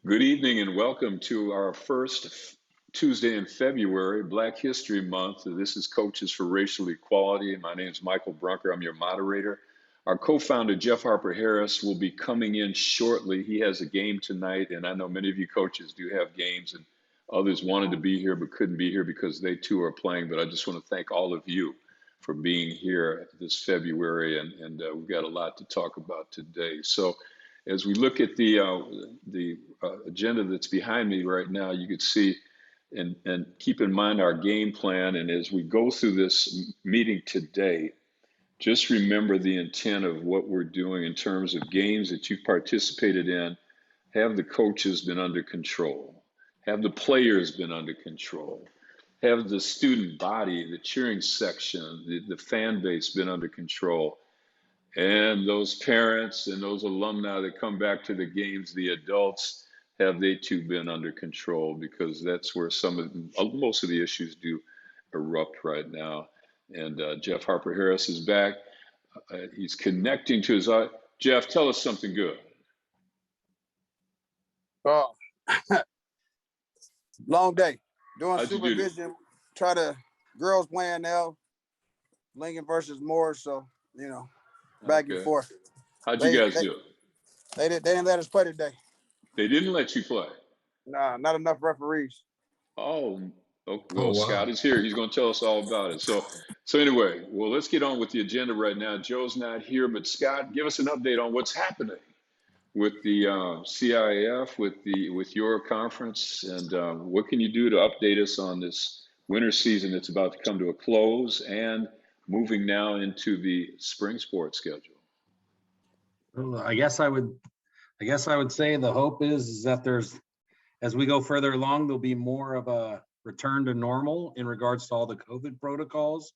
Good evening and welcome to our first Tuesday in February, Black History Month. This is Coaches for Racial Equality. My name is Michael Brunker. I'm your moderator. Our co-founder, Jeff Harper-Harris, will be coming in shortly. He has a game tonight, and I know many of you coaches do have games, and others wanted to be here but couldn't be here because they too are playing. But I just want to thank all of you for being here this February, and we've got a lot to talk about today. So as we look at the agenda that's behind me right now, you can see and keep in mind our game plan. And as we go through this meeting today, just remember the intent of what we're doing in terms of games that you've participated in. Have the coaches been under control? Have the players been under control? Have the student body, the cheering section, the fan base been under control? And those parents and those alumni that come back to the games, the adults, have they too been under control? Because that's where most of the issues do erupt right now. And Jeff Harper-Harris is back. He's connecting to his Jeff, tell us something good. Oh, long day. Doing How'd you do supervision. Try to girls playing now. Lincoln versus Moore, so back and Okay. forth. How'd you guys do? They didn't let us play today. They didn't let you play. Nah, not enough referees. Oh, well, wow. Scott is here. He's going to tell us all about it. So anyway, well, let's get on with the agenda right now. Joe's not here, but Scott, give us an update on what's happening with the CIF, with your conference, and what can you do to update us on this winter season that's about to come to a close and moving now into the spring sports schedule? Well, I guess I would say the hope is that as we go further along, there'll be more of a return to normal in regards to all the COVID protocols.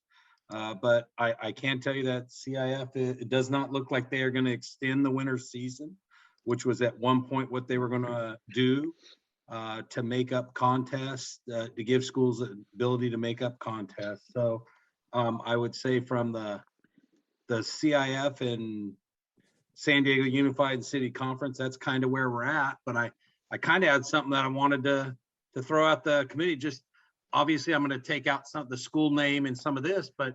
But I can tell you that CIF, it does not look like they are going to extend the winter season, which was at one point what they were going to do to make up contests, to give schools the ability to make up contests. So I would say from the CIF and San Diego Unified City Conference, that's kind of where we're at. But I kind of had something that I wanted to throw out the committee. Just obviously I'm going to take out some of the school name and some of this, but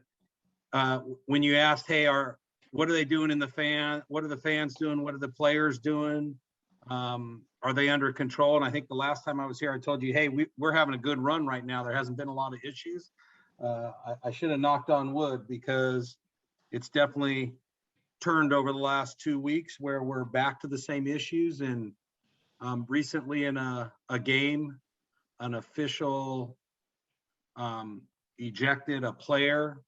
when you asked, hey, what are they doing in the fan? What are the fans doing? What are the players doing? Are they under control? And I think the last time I was here, I told you, hey, we're having a good run right now. There hasn't been a lot of issues. I should have knocked on wood because it's definitely turned over the last 2 weeks where we're back to the same issues. And recently in a game, an official ejected a player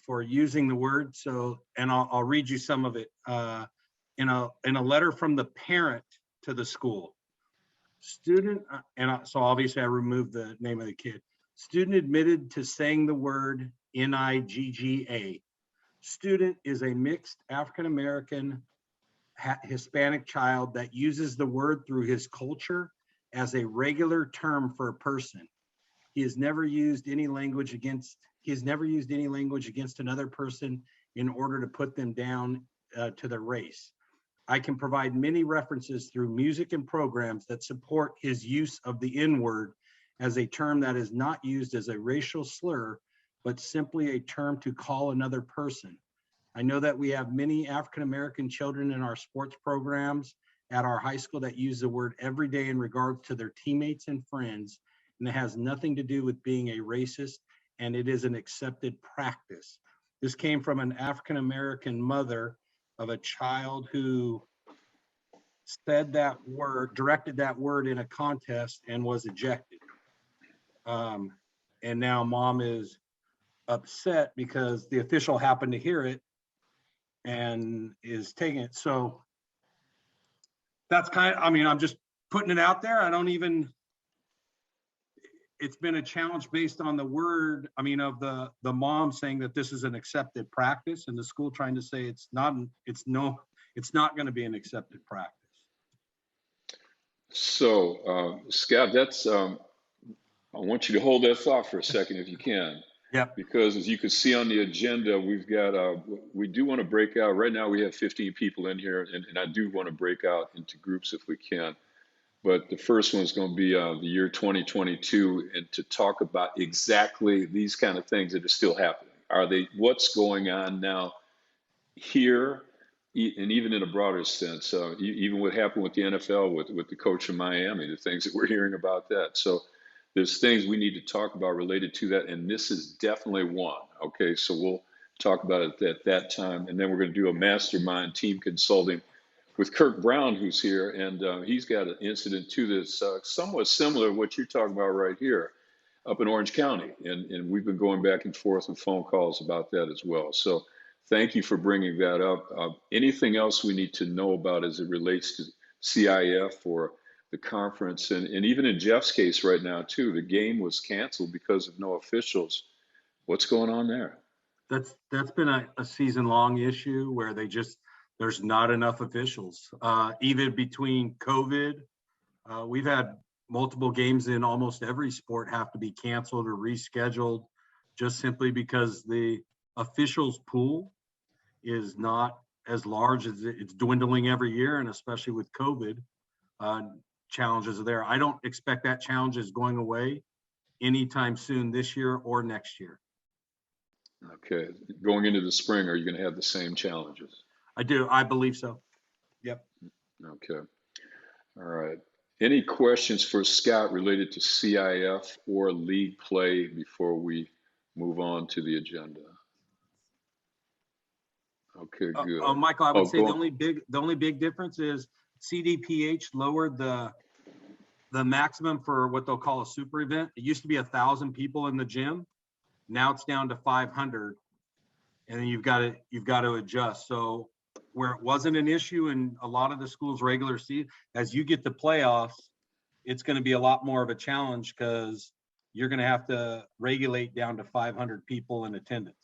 for using the word. So, and I'll read you some of it. In a letter from the parent to the school, student, so obviously I removed the name of the kid. Student admitted to saying the word NIGGA. Student is a mixed African-American Hispanic child that uses the word through his culture as a regular term for a person. He has never used any language against another person in order to put them down to their race. I can provide many references through music and programs that support his use of the N-word as a term that is not used as a racial slur, but simply a term to call another person. I know that we have many African-American children in our sports programs at our high school that use the word every day in regards to their teammates and friends, and it has nothing to do with being a racist, and it is an accepted practice. This came from an African-American mother of a child who said that word, directed that word in a contest and was ejected. And now mom is upset because the official happened to hear it and is taking it. So that's I'm just putting it out there. It's been a challenge based on the word, of the mom saying that this is an accepted practice and the school trying to say it's not going to be an accepted practice. So, Scott, that's I want you to hold that thought for a second if you can. Yeah. Because as you can see on the agenda, we've got we do want to break out. Right now we have 15 people in here, and I do want to break out into groups if we can. but the first one is going to be the year 2022, and to talk about exactly these kind of things that are still happening. Are they, what's going on now here, and even in a broader sense, even what happened with the NFL with the coach in Miami, the things that we're hearing about that. So there's things we need to talk about related to that, and this is definitely one. Okay, so we'll talk about it at that time, and then we're going to do a mastermind team consulting with Kirk Brown, who's here, and he's got an incident to this, somewhat similar to what you're talking about right here up in Orange County. And we've been going back and forth with phone calls about that as well. So thank you for bringing that up. Anything else we need to know about as it relates to CIF or the conference? And even in Jeff's case right now, too, the game was canceled because of no officials. What's going on there? That's been a season-long issue where there's not enough officials. Even between COVID, we've had multiple games in almost every sport have to be canceled or rescheduled just simply because the officials pool is not as large as it's dwindling every year, and especially with COVID, challenges are there. I don't expect that challenge is going away anytime soon this year or next year. Okay, going into the spring, are you going to have the same challenges? I do. I believe so. Yep. Okay. All right. Any questions for Scott related to CIF or league play before we move on to the agenda? Okay, good. Michael, I would say go the only big difference is CDPH lowered the maximum for what they'll call a super event. It used to be 1,000 people in the gym. Now it's down to 500, and then you've got to adjust. So where it wasn't an issue in a lot of the schools' regular season, as you get to playoffs, it's going to be a lot more of a challenge because you're going to have to regulate down to 500 people in attendance.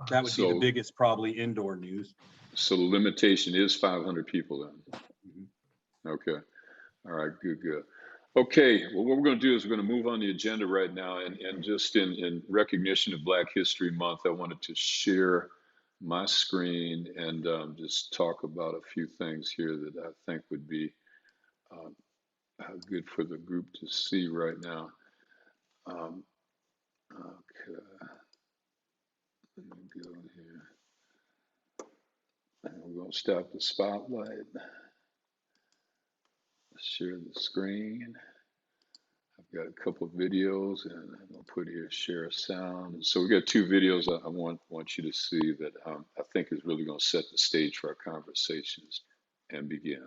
That would be the biggest probably indoor news. So the limitation is 500 people then. Mm-hmm. Okay. All right, good. Okay, well, what we're going to do is we're going to move on the agenda right now, and just in recognition of Black History Month, I wanted to share my screen and just talk about a few things here that I think would be good for the group to see right now. Okay, let me go here. And we're going to stop the spotlight. Share the screen. I've got a couple of videos, and I'm going to put here share sound. And so we got two videos I want you to see that I think is really going to set the stage for our conversations and begin.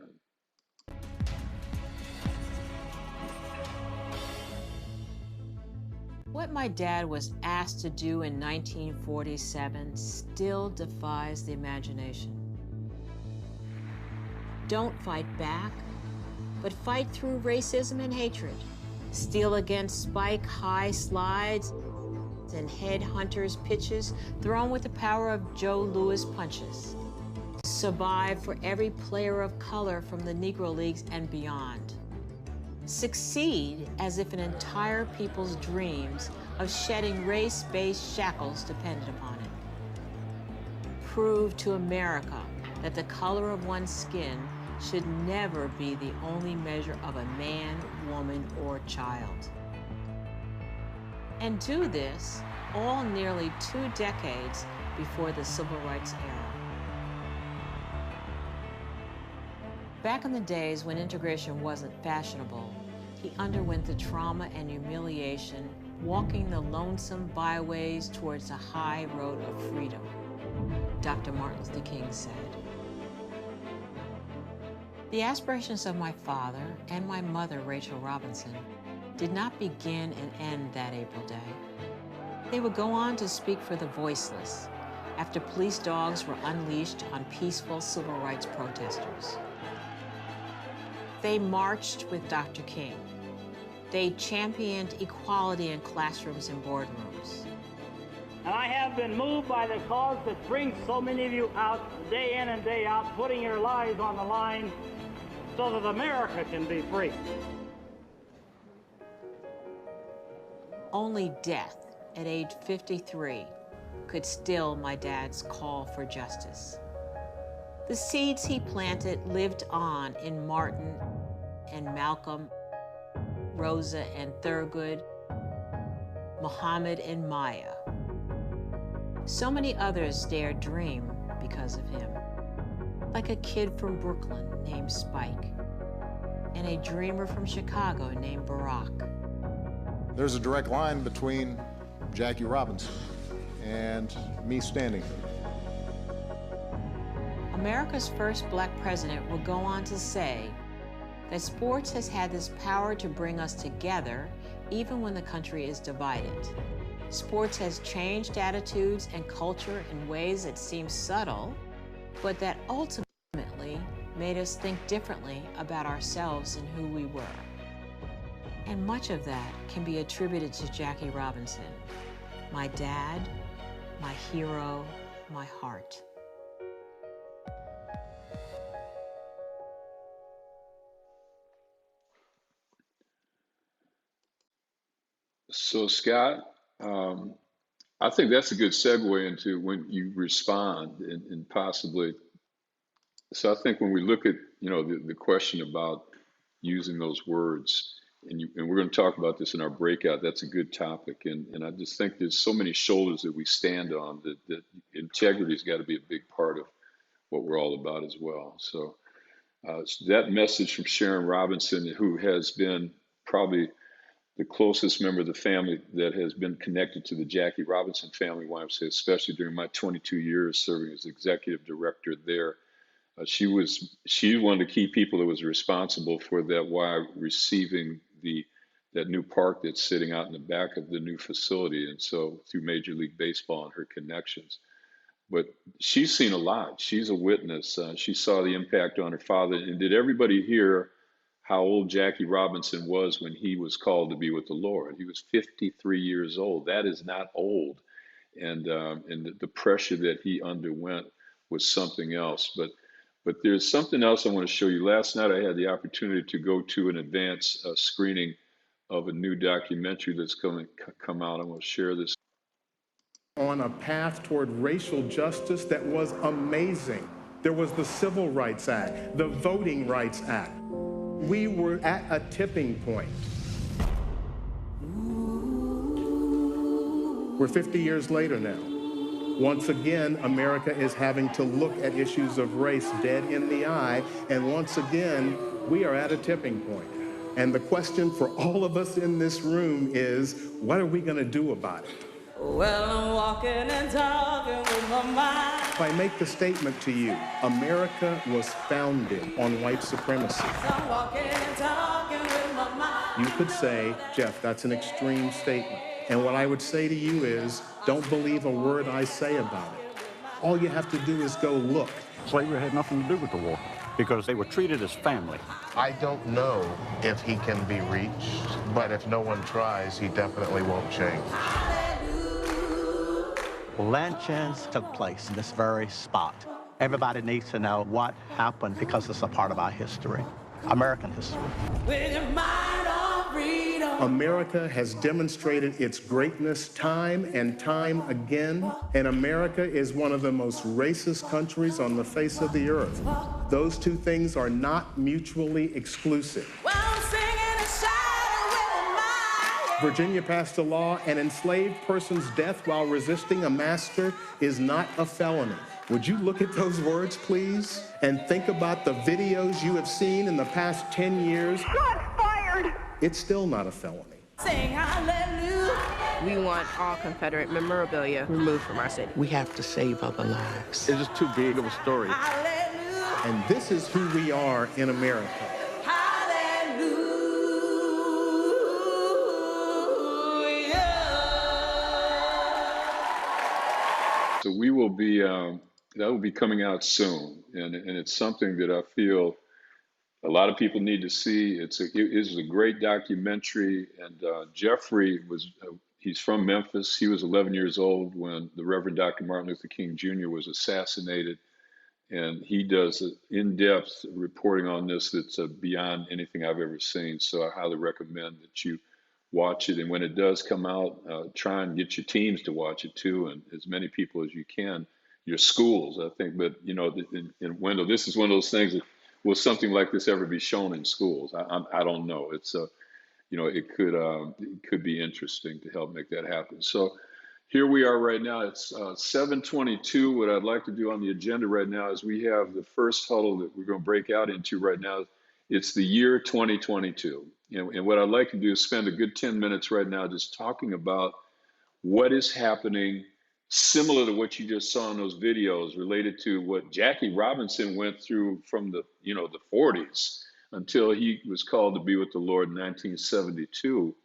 What my dad was asked to do in 1947 still defies the imagination. Don't fight back, but fight through racism and hatred. Steal against spike-high slides and headhunters' pitches thrown with the power of Joe Louis punches. Survive for every player of color from the Negro Leagues and beyond. Succeed as if an entire people's dreams of shedding race-based shackles depended upon it. Prove to America that the color of one's skin should never be the only measure of a man, woman, or child. And do this all nearly 2 decades before the Civil Rights era. Back in the days when integration wasn't fashionable, he underwent the trauma and humiliation walking the lonesome byways towards the high road of freedom, Dr. Martin Luther King said. The aspirations of my father and my mother, Rachel Robinson, did not begin and end that April day. They would go on to speak for the voiceless after police dogs were unleashed on peaceful civil rights protesters. They marched with Dr. King. They championed equality in classrooms and boardrooms. And I have been moved by the cause that brings so many of you out day in and day out, putting your lives on the line so that America can be free. Only death at age 53 could still my dad's call for justice. The seeds he planted lived on in Martin and Malcolm, Rosa and Thurgood, Muhammad and Maya. So many others dared dream because of him, like a kid from Brooklyn named Spike, and a dreamer from Chicago named Barack. There's a direct line between Jackie Robinson and me standing here. America's first black president would go on to say that sports has had this power to bring us together even when the country is divided. Sports has changed attitudes and culture in ways that seem subtle, but that ultimately made us think differently about ourselves and who we were. And much of that can be attributed to Jackie Robinson, my dad, my hero, my heart. So Scott, I think that's a good segue into when you respond and possibly. So I think when we look at, the question about using those words, and we're going to talk about this in our breakout, that's a good topic. And I just think there's so many shoulders that we stand on that integrity's got to be a big part of what we're all about as well. So that message from Sharon Robinson, who has been probably the closest member of the family that has been connected to the Jackie Robinson family YMCA, especially during my 22 years serving as executive director there. She was one of the key people that was responsible for that Y receiving that new park that's sitting out in the back of the new facility. And so through Major League Baseball and her connections. But she's seen a lot. She's a witness. She saw the impact on her father. And did everybody hear how old Jackie Robinson was when he was called to be with the Lord? He was 53 years old. That is not old. And the pressure that he underwent was something else. But there's something else I want to show you. Last night I had the opportunity to go to an advance screening of a new documentary that's come out. I'm going to share this. On a path toward racial justice that was amazing. There was the Civil Rights Act, the Voting Rights Act. We were at a tipping point. We're 50 years later now. Once again, America is having to look at issues of race dead in the eye, and once again, we are at a tipping point. And the question for all of us in this room is, what are we going to do about it? Well, I'm walking and talking with my mind. If I make the statement to you, America was founded on white supremacy. I'm walking and talking with my mind. You could say, Jeff, that's an extreme statement. And what I would say to you is, don't believe a word I say about it. All you have to do is go look. Slavery had nothing to do with the war because they were treated as family. I don't know if he can be reached, but if no one tries, he definitely won't change. Lynchings took place in this very spot. Everybody needs to know what happened because it's a part of our history, American history. With your mind on freedom. America has demonstrated its greatness time and time again, and America is one of the most racist countries on the face of the earth. Those two things are not mutually exclusive. Well, I'm singing a shadow with my Virginia passed a law, an enslaved person's death while resisting a master is not a felony. Would you look at those words, please, and think about the videos you have seen in the past 10 years? Not fired! It's still not a felony. Sing hallelujah. We want all Confederate memorabilia removed from our city. We have to save other lives. It's just too big of a story. Hallelujah. And this is who we are in America. So we will be, that will be coming out soon. And it's something that I feel a lot of people need to see. It is a great documentary. And Jeffrey he's from Memphis. He was 11 years old when the Reverend Dr. Martin Luther King Jr. was assassinated. And he does in-depth reporting on this that's beyond anything I've ever seen. So I highly recommend that you watch it. And when it does come out, try and get your teams to watch it too, and as many people as you can, your schools, I think. But, and Wendell, this is one of those things that will something like this ever be shown in schools? I don't know. It's a, it could be interesting to help make that happen. So here we are right now. It's 7:22. What I'd like to do on the agenda right now is we have the first huddle that we're going to break out into right now. It's the year 2022. And what I'd like to do is spend a good 10 minutes right now just talking about what is happening similar to what you just saw in those videos related to what Jackie Robinson went through from the 40s until he was called to be with the Lord in 1972.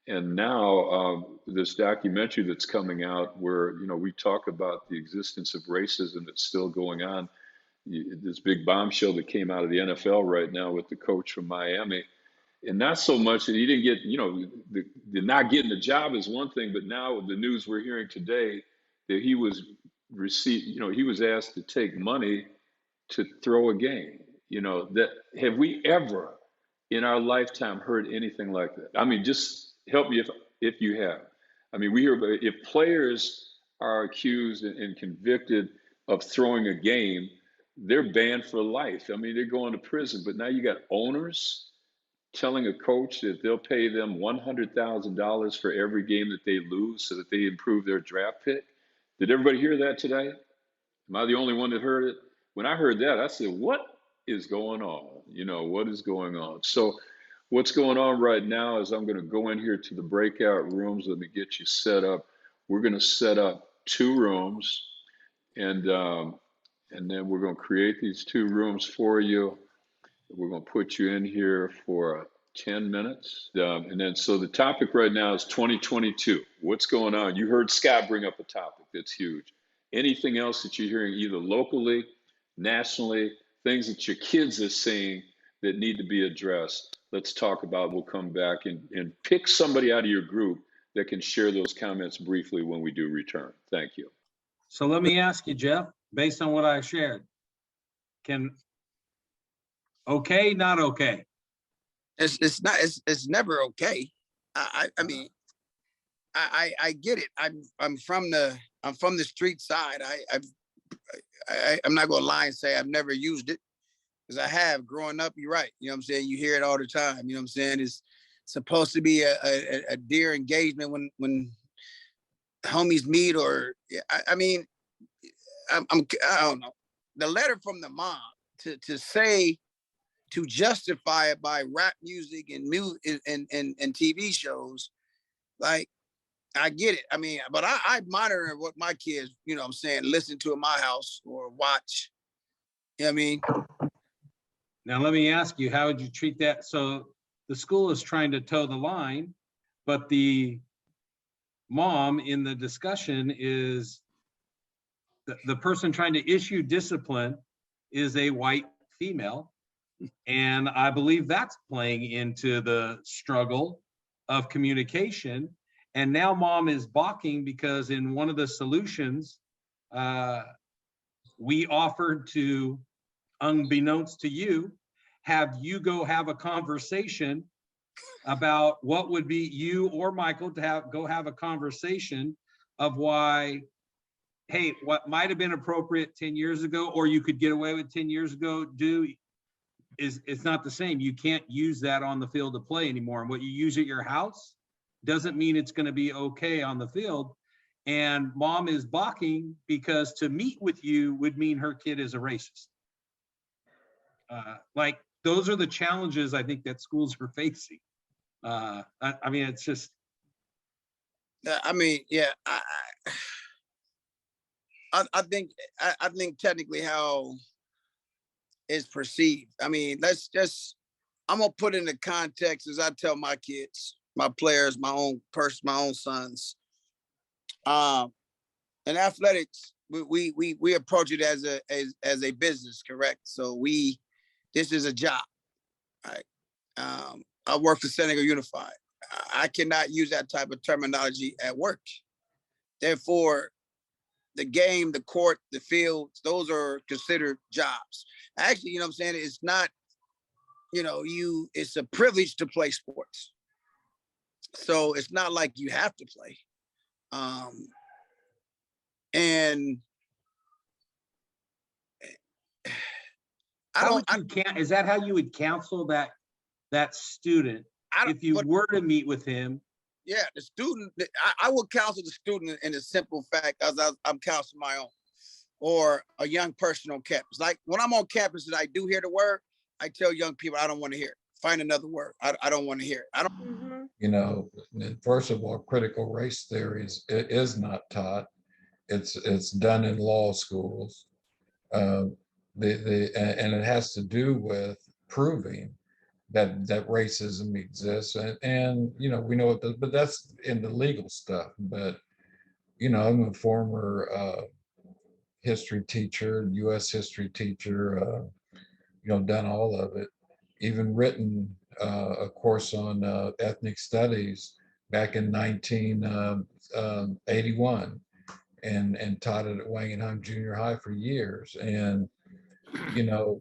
And now this documentary that's coming out where, we talk about the existence of racism that's still going on. This big bombshell that came out of the NFL right now with the coach from Miami. And not so much that he didn't get, the not getting the job is one thing, but now the news we're hearing today that he was he was asked to take money to throw a game. That have we ever in our lifetime heard anything like that? I mean, just help me if you have. I mean, we hear about if players are accused and convicted of throwing a game, they're banned for life. I mean, they're going to prison. But now you got owners telling a coach that they'll pay them $100,000 for every game that they lose so that they improve their draft pick. Did everybody hear that today? Am I the only one that heard it? When I heard that, I said, what is going on? What is going on? So what's going on right now is I'm going to go in here to the breakout rooms. Let me get you set up. We're going to set up 2 rooms, and then we're going to create these 2 rooms for you. We're going to put you in here for 10 minutes. And then, so the topic right now is 2022. What's going on? You heard Scott bring up a topic that's huge. Anything else that you're hearing either locally, nationally, things that your kids are seeing that need to be addressed, let's talk about. We'll come back and pick somebody out of your group that can share those comments briefly when we do return. Thank you. So let me ask you, Jeff, based on what I shared, okay, not okay? It's not. It's never okay. I mean, I get it. I'm from the street side. I'm not gonna lie and say I've never used it, because I have growing up. You're right. You know what I'm saying? You hear it all the time. You know what I'm saying? It's supposed to be a dear engagement when homies meet, or I mean, I don't know. The letter from the mom to justify it by rap music and TV shows, like, I get it. I mean, but I monitor what my kids, what I'm saying, listen to in my house or watch. You know what I mean? Now, let me ask you, how would you treat that? So the school is trying to toe the line, but the mom in the discussion is the person trying to issue discipline is a white female. And I believe that's playing into the struggle of communication. And now mom is balking because in one of the solutions, we offered to, unbeknownst to you, have you go have a conversation about what would be, you or Michael to go have a conversation of why, hey, what might have been appropriate 10 years ago, or you could get away with 10 years ago, it's not the same. You can't use that on the field of play anymore. And what you use at your house doesn't mean it's going to be okay on the field. And mom is balking because to meet with you would mean her kid is a racist. Like, those are the challenges I think that schools are facing. I mean, it's just. I mean, yeah. I think technically how it's perceived. I mean, I'm gonna put it in the context as I tell my kids, my players, my own sons. In athletics, we approach it as a business, correct? So this is a job, right? I work for Senegal Unified. I cannot use that type of terminology at work. Therefore, the game, the court, the field, those are considered jobs. Actually, you know what I'm saying? It's not, it's a privilege to play sports. So it's not like you have to play. And Is that how you would counsel that student if you were to meet with him? Yeah, the student, I will counsel the student in a simple fact, as I'm counseling my own, or a young person on campus. Like when I'm on campus and I do hear the word, I tell young people, I don't want to hear it. Find another word. I don't want to hear it. I don't. You know, first of all, critical race theory is not taught. It's done in law schools. And it has to do with proving that racism exists, and you know, we know what but that's in the legal stuff. But you know, I'm a former history teacher, U.S. history teacher, you know, done all of it, even written a course on ethnic studies back in 1981, and taught it at Wangenheim Junior High for years. And you know,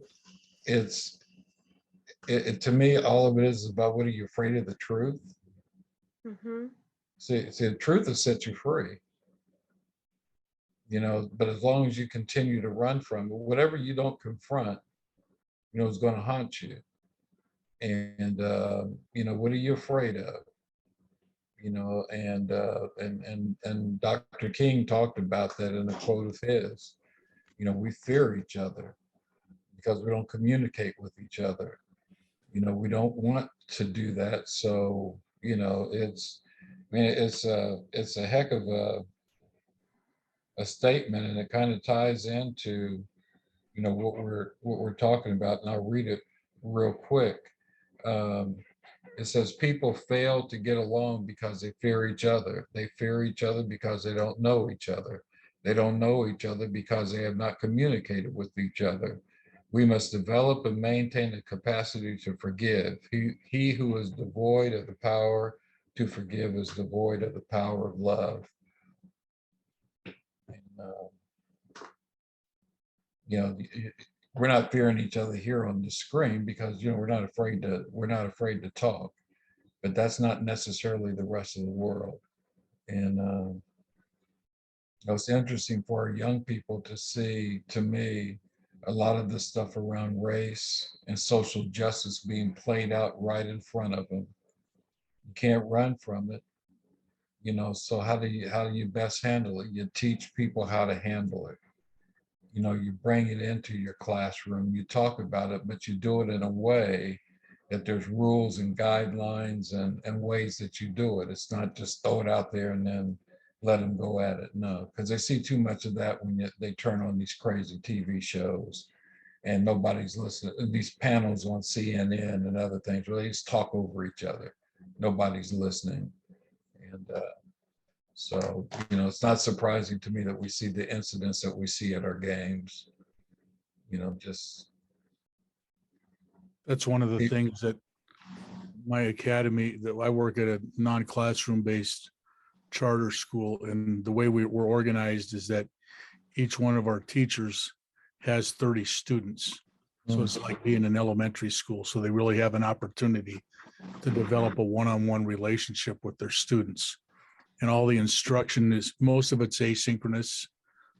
to me, all of it is about, what are you afraid of the truth? See, the truth will set you free. You know, but as long as you continue to run from it, whatever you don't confront, you know, is going to haunt you. And you know, what are you afraid of? You know, and Dr. King talked about that in a quote of his. You know, we fear each other because we don't communicate with each other. You know, we don't want to do that. So, you know, it's a heck of a statement, and it kind of ties into, you know, what we're talking about. And I'll read it real quick. It says, people fail to get along because they fear each other. They fear each other because they don't know each other. They don't know each other because they have not communicated with each other. We must develop and maintain the capacity to forgive. He who is devoid of the power to forgive is devoid of the power of love. And, you know, we're not fearing each other here on the screen because, you know, we're not afraid to talk, but that's not necessarily the rest of the world. And it's interesting for our young people to see, to me, a lot of this stuff around race and social justice being played out right in front of them. You can't run from it, you know. So how do you best handle it? You teach people how to handle it. You know, you bring it into your classroom, you talk about it, but you do it in a way that there's rules and guidelines and ways that you do it. It's not just throw it out there and then let them go at it. No, because they see too much of that when they turn on these crazy TV shows and nobody's listening. These panels on CNN and other things where they just talk over each other. Nobody's listening. And so, you know, it's not surprising to me that we see the incidents that we see at our games. You know, just. That's one of the things that my academy, that I work at a non-classroom based charter school, and the way we're organized is that each one of our teachers has 30 students. So it's like being in elementary school. So they really have an opportunity to develop a one-on-one relationship with their students. And all the instruction is, most of it's asynchronous.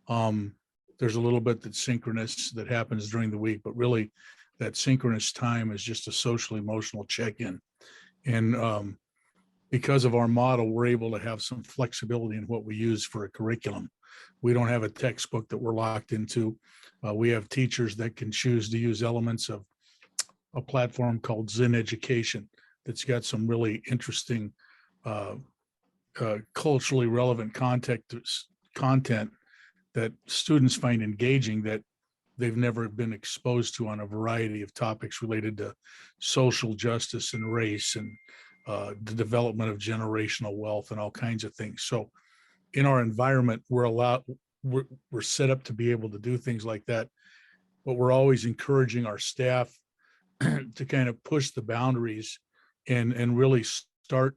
There's a little bit that's synchronous that happens during the week, but really that synchronous time is just a social emotional check-in. And because of our model, we're able to have some flexibility in what we use for a curriculum. We don't have a textbook that we're locked into. We have teachers that can choose to use elements of a platform called Zen Education that's got some really interesting culturally relevant content that students find engaging, that they've never been exposed to, on a variety of topics related to social justice and race and the development of generational wealth and all kinds of things. So in our environment, we're set up to be able to do things like that, but we're always encouraging our staff to kind of push the boundaries and really start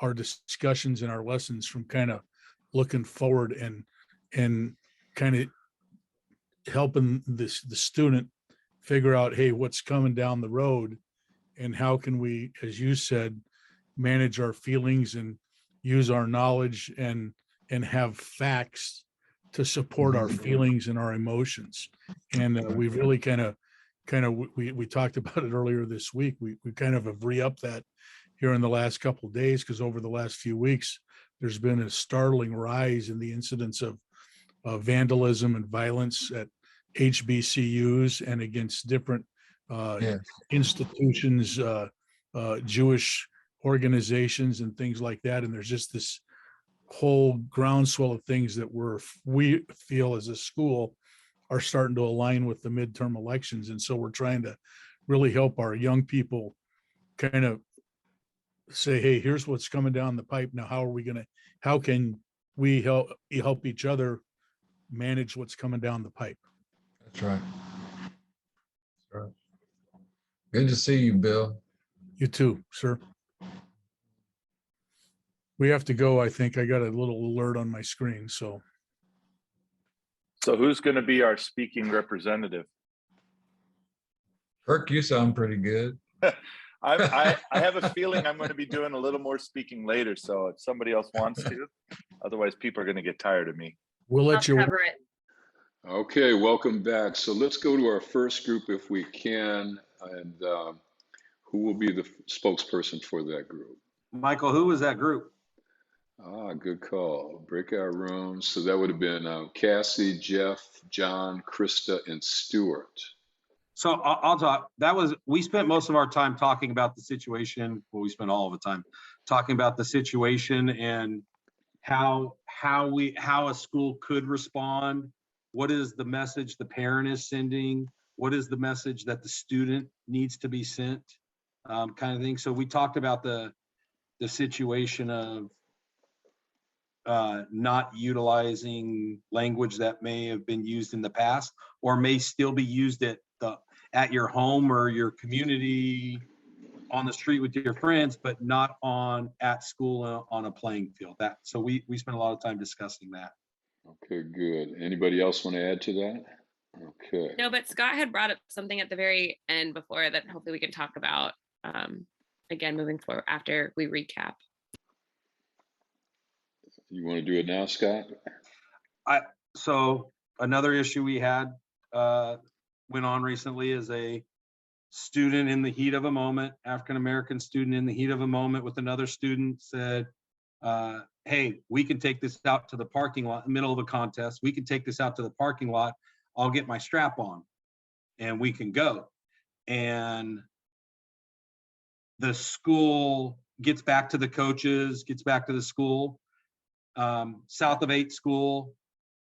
our discussions and our lessons from kind of looking forward and kind of helping the student figure out, hey, what's coming down the road, and how can we, as you said, manage our feelings and use our knowledge and have facts to support our feelings and our emotions. And we've really kind of kind of, we talked about it earlier this week. We kind of have re-upped that here in the last couple of days, because over the last few weeks, there's been a startling rise in the incidence of vandalism and violence at HBCUs and against different institutions, Jewish organizations and things like that. And there's just this whole groundswell of things that we feel as a school are starting to align with the midterm elections. And so we're trying to really help our young people kind of say, hey, here's what's coming down the pipe. Now, how can we help each other manage what's coming down the pipe? That's right. That's right. Good to see you, Bill. You too, sir. We have to go. I think I got a little alert on my screen. So who's going to be our speaking representative? Kirk, you sound pretty good. I have a feeling I'm going to be doing a little more speaking later. So if somebody else wants to, otherwise people are going to get tired of me. We'll let you cover it. Okay, welcome back. So let's go to our first group if we can. And who will be the spokesperson for that group? Michael, who was that group? Good call. Breakout Rooms. So that would have been Cassie, Jeff, John, Krista, and Stuart. So I'll talk. We spent most of our time talking about the situation. Well, we spent all of the time talking about the situation and how a school could respond. What is the message the parent is sending? What is the message that the student needs to be sent? Kind of thing. So we talked about the situation of not utilizing language that may have been used in the past or may still be used at your home or your community, on the street with your friends, but not at school on a playing field. So we spent a lot of time discussing that. Okay, good. Anybody else want to add to that? Okay. No, but Scott had brought up something at the very end before that hopefully we can talk about again moving forward after we recap. You want to do it now, Scott? So another issue we had went on recently is a student in the heat of a moment, African-American student in the heat of a moment with another student said, hey, we can take this out to the parking lot in the middle of a contest. We can take this out to the parking lot. I'll get my strap on and we can go. And the school gets back to the coaches, gets back to the school. South of 8 school,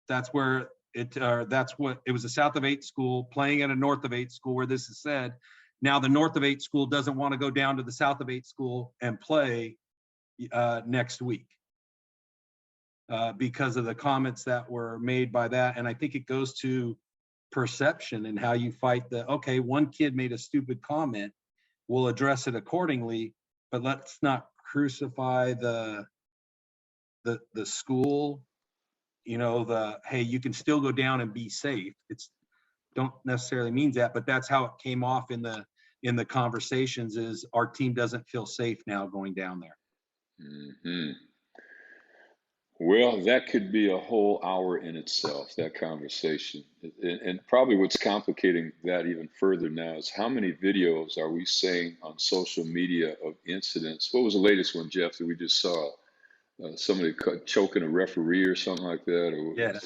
that's where it was a South of 8 school playing at a North of 8 school where this is said. Now the North of 8 school doesn't want to go down to the South of 8 school and play next week because of the comments that were made by that. And I think it goes to perception and how you fight okay, one kid made a stupid comment, we'll address it accordingly, but let's not crucify the school, hey, you can still go down and be safe. Don't necessarily means that, but that's how it came off in the conversations is our team doesn't feel safe now going down there. Mm-hmm. Well, that could be a whole hour in itself, that conversation. And probably what's complicating that even further now is how many videos are we seeing on social media of incidents? What was the latest one, Jeff, that we just saw? Somebody choking a referee or something like that, or yeah,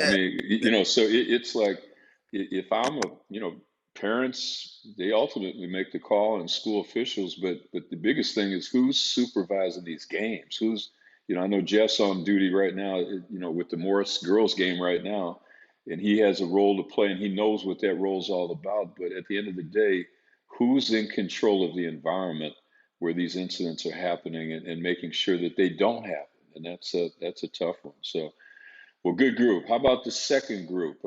I mean, so it's like if I'm parents, they ultimately make the call and school officials, but the biggest thing is who's supervising these games. I know Jeff's on duty right now, with the Morris girls game right now, and he has a role to play and he knows what that role is all about. But at the end of the day, who's in control of the environment where these incidents are happening and making sure that they don't happen? And that's a tough one. So, well, good group. How about the second group?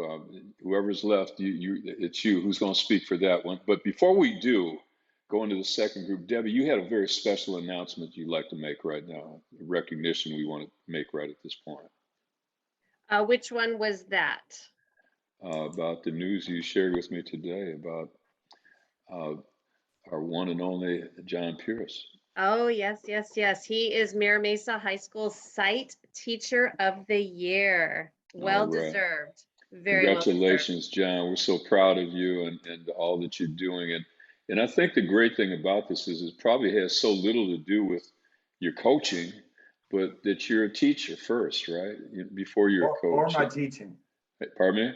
Whoever's left, it's you. Who's going to speak for that one? But before we do go into the second group, Debbie, you had a very special announcement you'd like to make right now, a recognition we want to make right at this point. Which one was that? About the news you shared with me today about our one and only John Pierce. Oh, yes. He is Mesa High School Site Teacher of the Year. Well deserved. Very well deserved. Congratulations, John. We're so proud of you and all that you're doing. And I think the great thing about this is it probably has so little to do with your coaching, but that you're a teacher first, right? Before you're a coach. Or my teaching. Pardon me?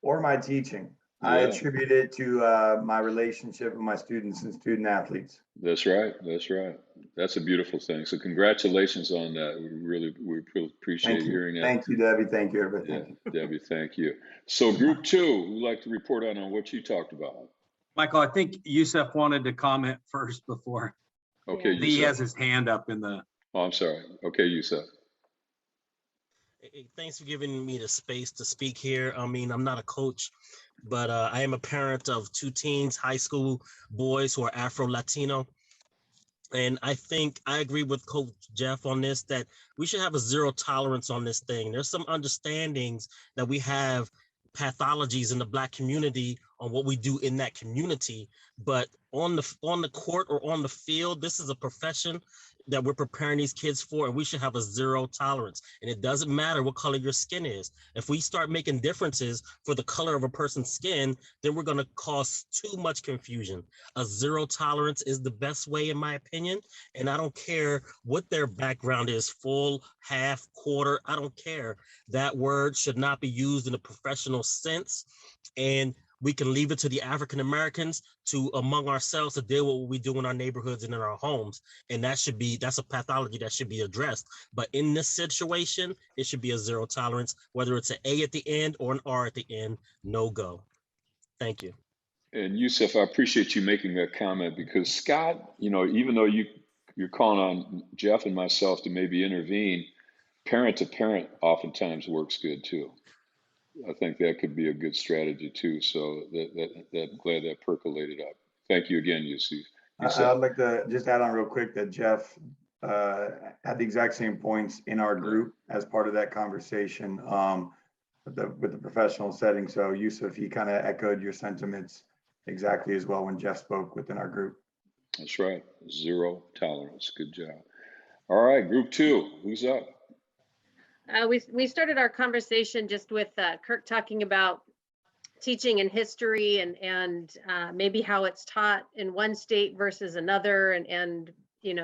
Or my teaching. Yeah. I attribute it to my relationship with my students and student athletes. That's right. That's right. That's a beautiful thing. So congratulations on that. We really appreciate hearing that. Thank you, Debbie. Thank you, everybody. Yeah, Debbie, thank you. So group 2, we'd like to report on what you talked about. Michael, I think Yusuf wanted to comment first before. Okay, He Yusuf. has his hand up in the. Oh, I'm sorry. Okay, Yusuf. Hey, thanks for giving me the space to speak here. I mean, I'm not a coach, but I am a parent of 2 teens, high school boys who are Afro-Latino. And I think I agree with Coach Jeff on this, that we should have a zero tolerance on this thing. There's some understandings that we have pathologies in the Black community on what we do in that community, but on the court or on the field, this is a profession that we're preparing these kids for, and we should have a zero tolerance. And it doesn't matter what color your skin is. If we start making differences for the color of a person's skin, then we're going to cause too much confusion. A zero tolerance is the best way, in my opinion. And I don't care what their background is, full, half, quarter, I don't care. That word should not be used in a professional sense. And we can leave it to the African Americans to among ourselves to deal with what we do in our neighborhoods and in our homes. And that's a pathology that should be addressed. But in this situation, it should be a zero tolerance, whether it's an A at the end or an R at the end, no go. Thank you. And Yusuf, I appreciate you making that comment because Scott, even though you're calling on Jeff and myself to maybe intervene, parent to parent oftentimes works good too. I think that could be a good strategy too. So I'm glad that percolated up. Thank you again, Yusuf. I'd like to just add on real quick that Jeff had the exact same points in our group as part of that conversation with the professional setting. So Yusuf, he kind of echoed your sentiments exactly as well when Jeff spoke within our group. That's right. Zero tolerance. Good job. All right, group 2, who's up? We started our conversation just with Kirk talking about teaching in history and maybe how it's taught in one state versus another, and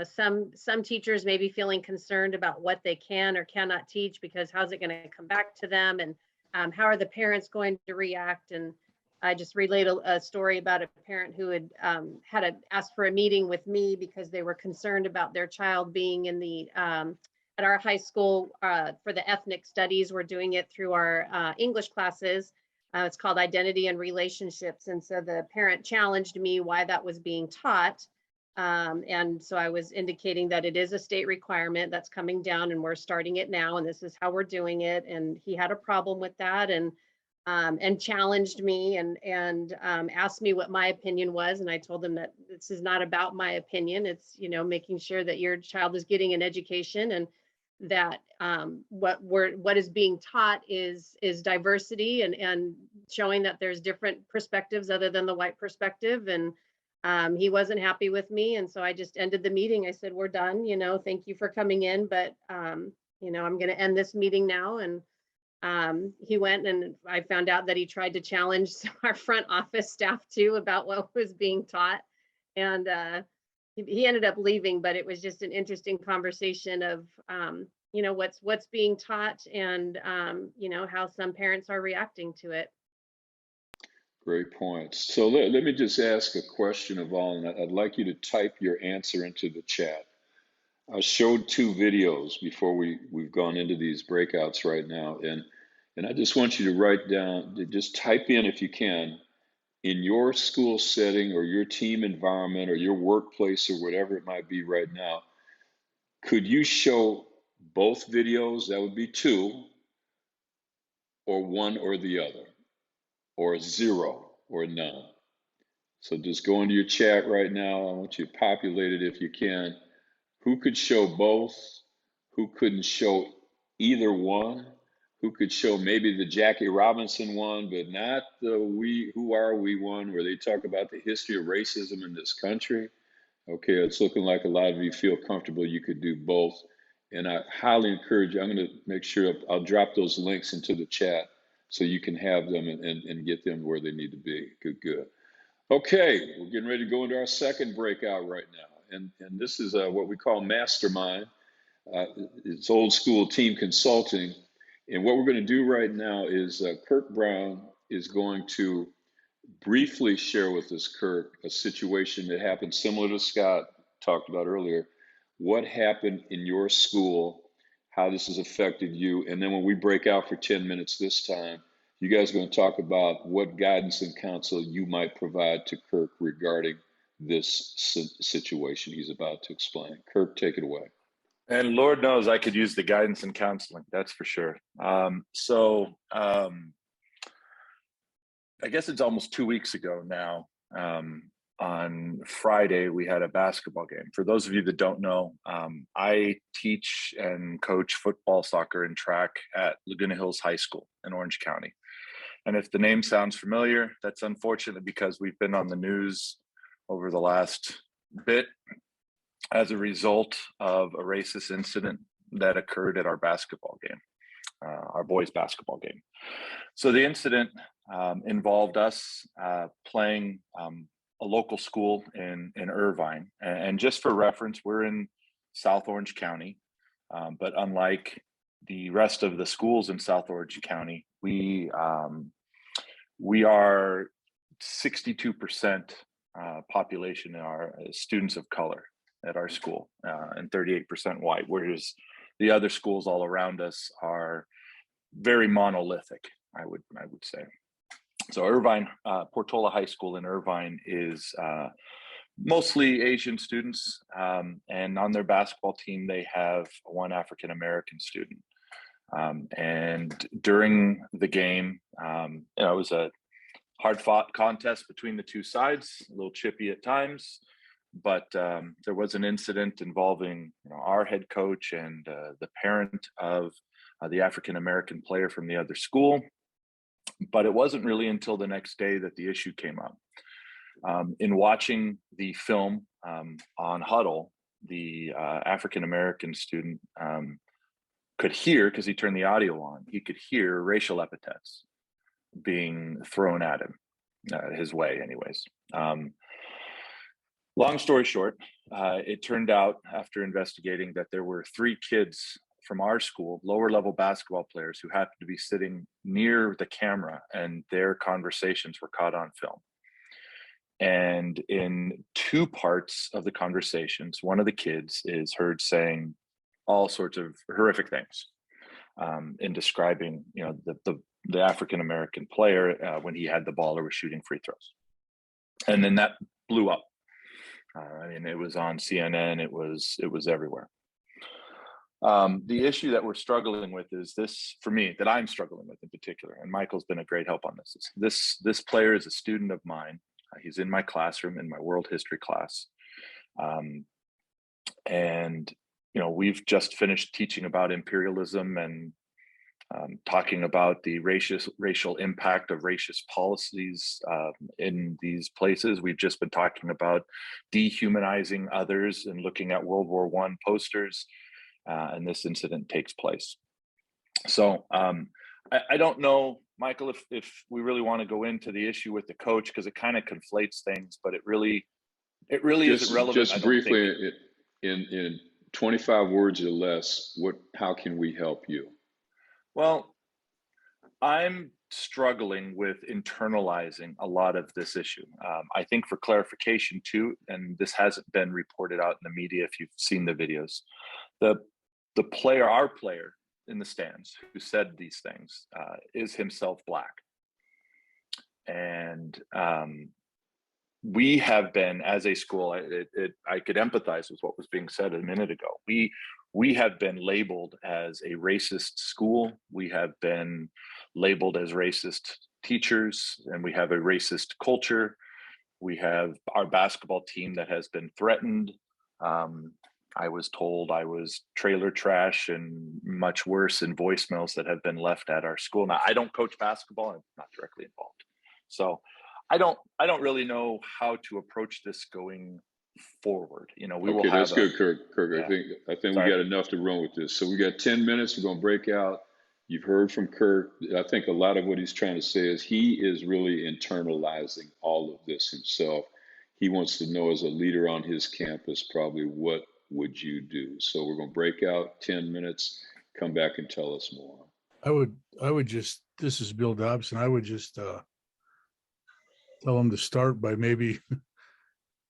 some teachers may be feeling concerned about what they can or cannot teach because how's it going to come back to them, and how are the parents going to react. And I just relayed a story about a parent who had asked for a meeting with me because they were concerned about their child being in the at our high school for the ethnic studies. We're doing it through our English classes. It's called Identity and Relationships. And so the parent challenged me why that was being taught. And so I was indicating that it is a state requirement that's coming down and we're starting it now. And this is how we're doing it. And he had a problem with that and challenged me and asked me what my opinion was. And I told him that this is not about my opinion. It's, making sure that your child is getting an education and that what is being taught is diversity and showing that there's different perspectives other than the white perspective. And he wasn't happy with me. And so I just ended the meeting. I said, we're done, thank you for coming in, but I'm going to end this meeting now. And he went, and I found out that he tried to challenge our front office staff too about what was being taught. And he ended up leaving, but it was just an interesting conversation of, what's being taught and, how some parents are reacting to it. Great points. So let me just ask a question of all, and I'd like you to type your answer into the chat. I showed 2 videos before we've gone into these breakouts right now, and I just want you to write down, just type in if you can, in your school setting or your team environment or your workplace or whatever it might be right now, could you show both videos? That would be 2, or one or the other, or 0 or none. So just go into your chat right now. I want you to populate it if you can. Who could show both? Who couldn't show either one? Who could show maybe the Jackie Robinson one, but not the Who Are We one, where they talk about the history of racism in this country? Okay, it's looking like a lot of you feel comfortable you could do both. And I highly encourage you, I'm going to make sure I'll drop those links into the chat so you can have them and get them where they need to be. Good. Okay, we're getting ready to go into our second breakout right now. And this is what we call mastermind. It's old school team consulting. And what we're going to do right now is Kirk Brown is going to briefly share with us, Kirk, a situation that happened similar to Scott talked about earlier. What happened in your school, how this has affected you. And then when we break out for 10 minutes this time, you guys are going to talk about what guidance and counsel you might provide to Kirk regarding this situation he's about to explain. Kirk, take it away. And Lord knows I could use the guidance and counseling, that's for sure. I guess it's almost 2 weeks ago now. On Friday, we had a basketball game. For those of you that don't know, I teach and coach football, soccer, and track at Laguna Hills High School in Orange County. And if the name sounds familiar, that's unfortunate because we've been on the news over the last bit as a result of a racist incident that occurred at our basketball game, our boys' basketball game. So the incident involved us playing a local school in Irvine. And just for reference, we're in South Orange County, but unlike the rest of the schools in South Orange County, we are 62% population are students of color at our school, and 38% white, whereas the other schools all around us are very monolithic, I would say. So Irvine, Portola High School in Irvine is mostly Asian students, and on their basketball team, they have one African-American student. And during the game, it was a hard-fought contest between the two sides, a little chippy at times, but there was an incident involving our head coach and the parent of the African-American player from the other school. But it wasn't really until the next day that the issue came up. In watching the film on Huddle, the African-American student could hear, because he turned the audio on, he could hear racial epithets being thrown at him, his way anyways. Long story short, it turned out after investigating that there were 3 kids from our school, lower level basketball players, who happened to be sitting near the camera, and their conversations were caught on film. And in 2 parts of the conversations, one of the kids is heard saying all sorts of horrific things in describing, the African-American player when he had the ball or was shooting free throws. And then that blew up. It was on CNN, it was everywhere. The issue that we're struggling with is this, for me, that I'm struggling with in particular, and Michael's been a great help on this. This player is a student of mine. He's in my classroom, in my world history class. And we've just finished teaching about imperialism and talking about the racial impact of racist policies in these places. We've just been talking about dehumanizing others and looking at World War I posters. And this incident takes place. So I don't know, Michael, if we really want to go into the issue with the coach, because it kind of conflates things, but it really isn't relevant. Just briefly, in 25 words or less, how can we help you? Well, I'm struggling with internalizing a lot of this issue. I think for clarification too, and this hasn't been reported out in the media if you've seen the videos, the player, our player in the stands who said these things is himself Black. And we have been, as a school, I could empathize with what was being said a minute ago. We have been labeled as a racist school. We have been labeled as racist teachers, and we have a racist culture. We have our basketball team that has been threatened. I was told I was trailer trash and much worse in voicemails that have been left at our school. Now, I don't coach basketball. I'm not directly involved. So I don't really know how to approach this going forward. Okay, that's good, Kirk. Yeah. I think we got enough to run with this. So we got 10 minutes. We're going to break out. You've heard from Kirk. I think a lot of what he's trying to say is he is really internalizing all of this himself. He wants to know, as a leader on his campus, probably what would you do? So we're going to break out 10 minutes, come back and tell us more. I would just, this is Bill Dobson. I would just tell him to start by maybe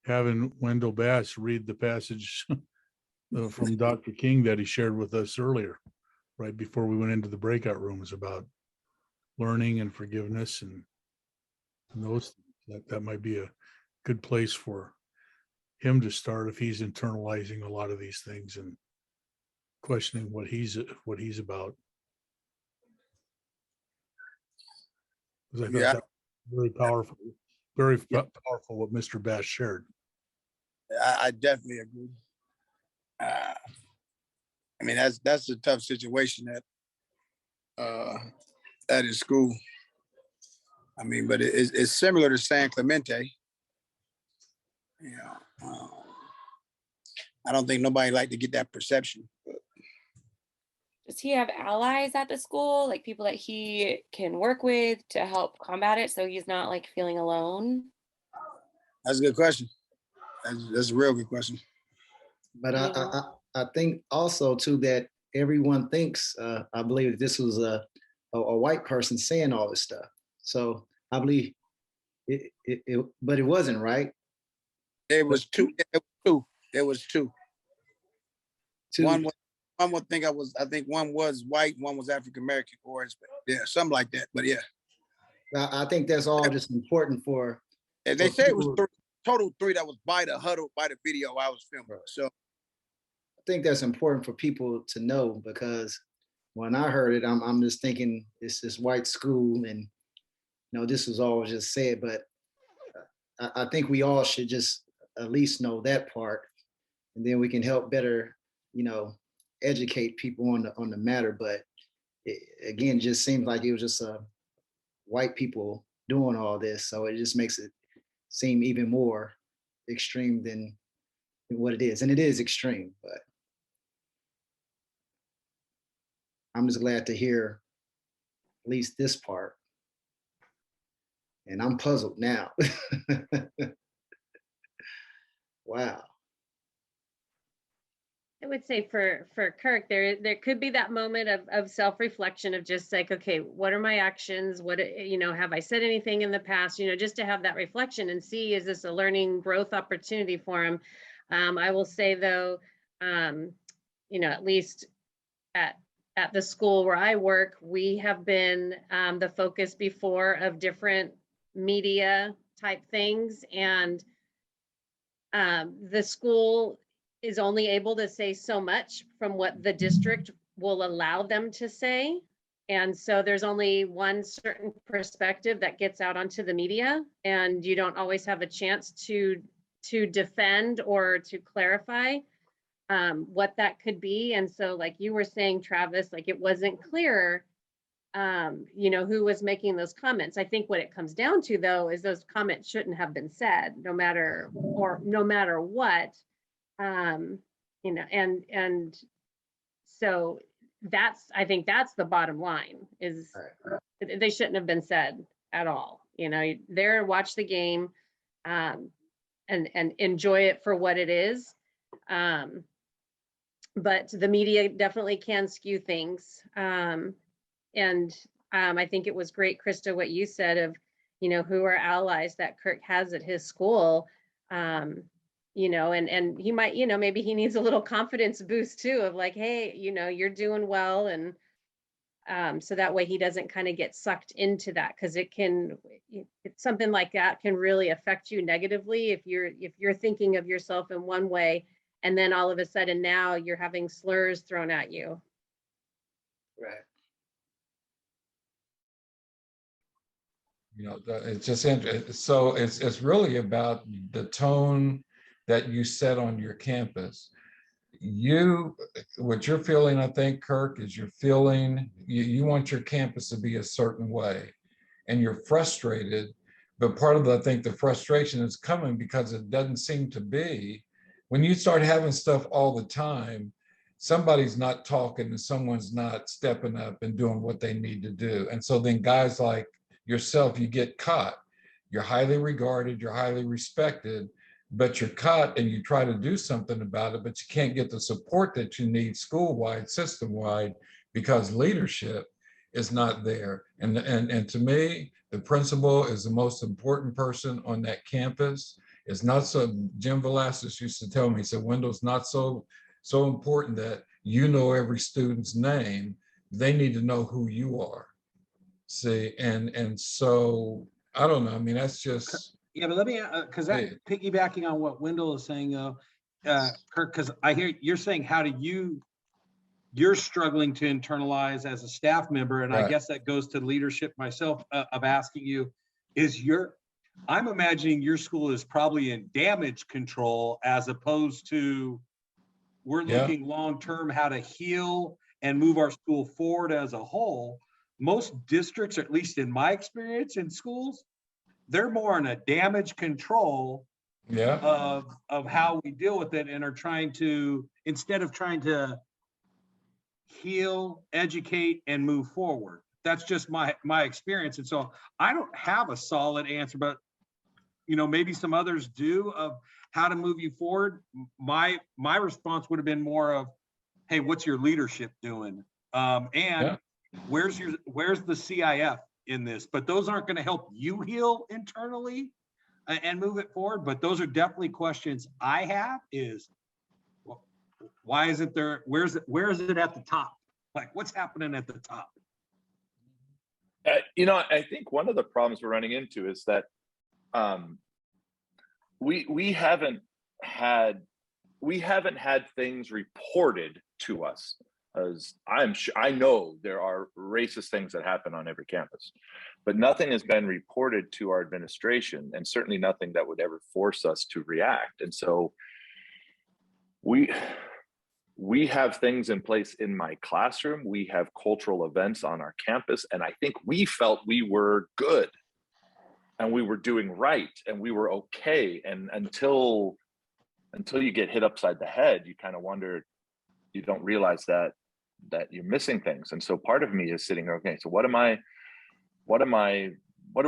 having Wendell Bass read the passage from Dr. King that he shared with us earlier, right before we went into the breakout rooms, about learning and forgiveness and those. That might be a good place for him to start if he's internalizing a lot of these things and questioning what he's about. Because I thought that was very powerful, powerful what Mr. Bass shared. I definitely agree. I mean, that's a tough situation at his school. I mean, but it's similar to San Clemente. You know, I don't think nobody like to get that perception. But. Does he have allies at the school, like people that he can work with to help combat it, so he's not like feeling alone? That's a good question. That's a real good question. But I think also too that everyone thinks, I believe this was a white person saying all this stuff. So I believe but it wasn't, right? It was two. It was two. One would think I think one was white, one was African American, or yeah, something like that. But yeah, I think that's all just important for. And they say it was total three that was by the huddle, by the video I was filming. So I think that's important for people to know, because when I heard it, I'm just thinking it's this white school, and this was all just said. But I think we all should just at least know that part, and then we can help better, educate people on the matter. But again, it just seems like it was just white people doing all this, so it just makes it seem even more extreme than what it is, and it is extreme. But I'm just glad to hear at least this part, and I'm puzzled now. Wow. I would say for Kirk, there could be that moment of self-reflection of just like, okay, what are my actions? What, have I said anything in the past? Just to have that reflection and see, is this a learning growth opportunity for him? I will say though, at least at the school where I work, we have been the focus before of different media type things, and the school is only able to say so much from what the district will allow them to say. And so there's only one certain perspective that gets out onto the media, and you don't always have a chance to defend or to clarify what that could be. And so like you were saying, Travis, like it wasn't clear, who was making those comments. I think what it comes down to though, is those comments shouldn't have been said, no matter what. And so I think that's the bottom line, is they shouldn't have been said at all. There, watch the game, and enjoy it for what it is. But the media definitely can skew things. I think it was great, Krista, what you said of, who are allies that Kirk has at his school. And he might, maybe he needs a little confidence boost too, of like, hey, you're doing well. And so that way he doesn't kind of get sucked into that, because it's something like that can really affect you negatively if you're thinking of yourself in one way, and then all of a sudden now you're having slurs thrown at you. Right. It's just interesting. So it's really about the tone that you set on your campus. What you're feeling, I think, Kirk, is you want your campus to be a certain way, and you're frustrated. But part of I think the frustration is coming because it doesn't seem to be. When you start having stuff all the time, somebody's not talking and someone's not stepping up and doing what they need to do. And so then guys like yourself, you get caught. You're highly regarded, you're highly respected, but you're caught and you try to do something about it, but you can't get the support that you need school-wide, system-wide, because leadership is not there. And to me, the principal is the most important person on that campus. It's not so, Jim Velasquez used to tell me, he said, Wendell's not so important that you know every student's name. They need to know who you are. See, and so I don't know. I mean, that's just. Yeah, but let me, because that piggybacking on what Wendell is saying, though, Kirk, because I hear you're saying, how do you're struggling to internalize as a staff member, and right. I guess that goes to leadership myself of asking you, I'm imagining your school is probably in damage control as opposed to we're looking long-term how to heal and move our school forward as a whole. Most districts, or at least in my experience in schools, they're more in a damage control of how we deal with it, and are trying to, instead of trying to heal, educate, and move forward. That's just my experience. And so I don't have a solid answer, but maybe some others do, of how to move you forward. My response would have been more of, hey, what's your leadership doing? Where's the CIF in this? But those aren't going to help you heal internally and move it forward. But those are definitely questions I have, is why isn't there, where is it at the top? Like, what's happening at the top? I think one of the problems we're running into is that we haven't had things reported to us. As I know there are racist things that happen on every campus, but nothing has been reported to our administration, and certainly nothing that would ever force us to react. And so we have things in place in my classroom. We have cultural events on our campus, and I think we felt we were good and we were doing right and we were okay. And until you get hit upside the head, you kind of wonder, you don't realize that you're missing things. And so part of me is sitting there, okay, so what are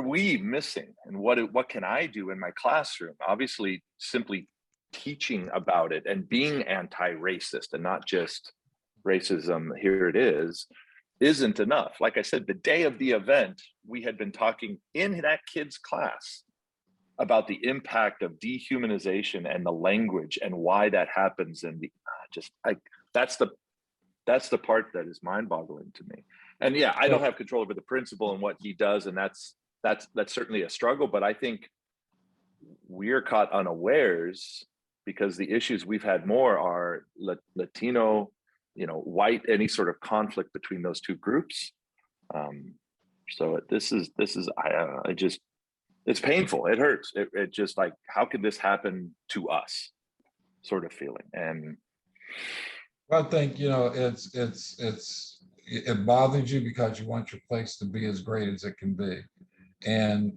we missing? And what can I do in my classroom? Obviously, simply teaching about it and being anti-racist and not just racism, here it is, isn't enough. Like I said, the day of the event, we had been talking in that kid's class about the impact of dehumanization and the language and why that happens. And that's the part that is mind-boggling to me. And yeah, I don't have control over the principal and what he does, and that's certainly a struggle. But I think we're caught unawares because the issues we've had more are Latino, white, any sort of conflict between those two groups. So it's painful. It hurts. It just, like, how could this happen to us, sort of feeling. And I think, it bothers you because you want your place to be as great as it can be. And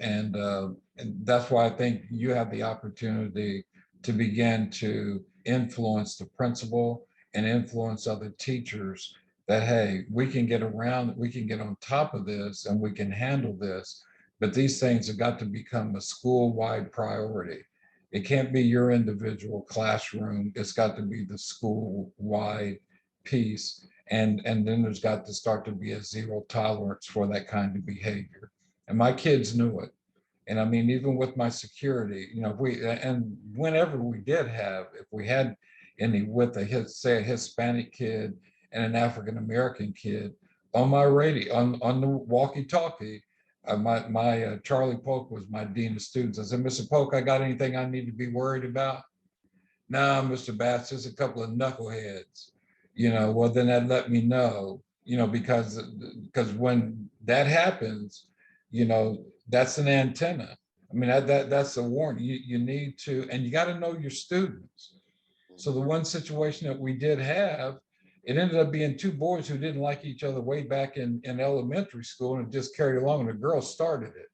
that's why I think you have the opportunity to begin to influence the principal and influence other teachers that, hey, we can get on top of this and we can handle this. But these things have got to become a school-wide priority. It can't be your individual classroom. It's got to be the school-wide piece. And then there's got to start to be a zero tolerance for that kind of behavior. And my kids knew it. And I mean, even with my security, whenever we did have, if we had any with a Hispanic kid and an African-American kid, on my radio, on the walkie-talkie, my Charlie Polk was my dean of students. I said, Mr. Polk, I got anything I need to be worried about? No, Mr. Bass, just a couple of knuckleheads. Well, then that let me know, because when that happens, that's an antenna. I mean, that's a warning. You need to, and you got to know your students. So the one situation that we did have, it ended up being two boys who didn't like each other way back in elementary school, and it just carried along, and the girl started it.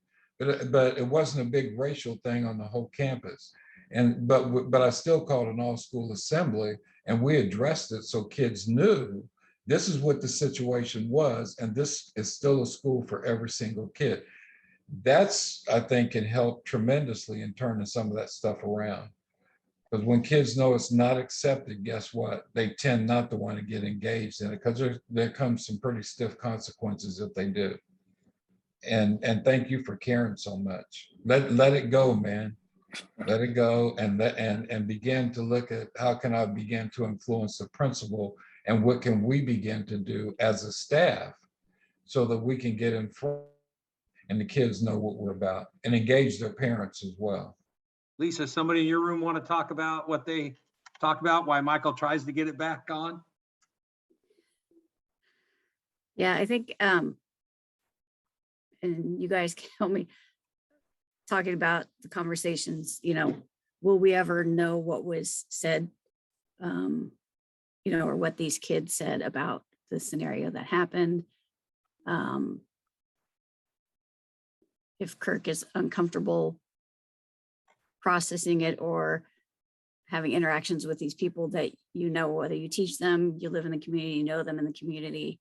But it wasn't a big racial thing on the whole campus. But I still called an all-school assembly, and we addressed it so kids knew this is what the situation was, and this is still a school for every single kid. That's, I think, can help tremendously in turning some of that stuff around. Because when kids know it's not accepted, guess what? They tend not to want to get engaged in it, because there comes some pretty stiff consequences if they do. And thank you for caring so much. Let it go, man. Let it go, and begin to look at how can I begin to influence the principal, and what can we begin to do as a staff so that we can get in front and the kids know what we're about, and engage their parents as well. Lisa, somebody in your room want to talk about what they talk about, why Michael tries to get it back on? Yeah, I think, and you guys can help me, talking about the conversations, will we ever know what was said, or what these kids said about the scenario that happened? If Kirk is uncomfortable processing it or having interactions with these people that, whether you teach them, you live in the community, you know them in the community,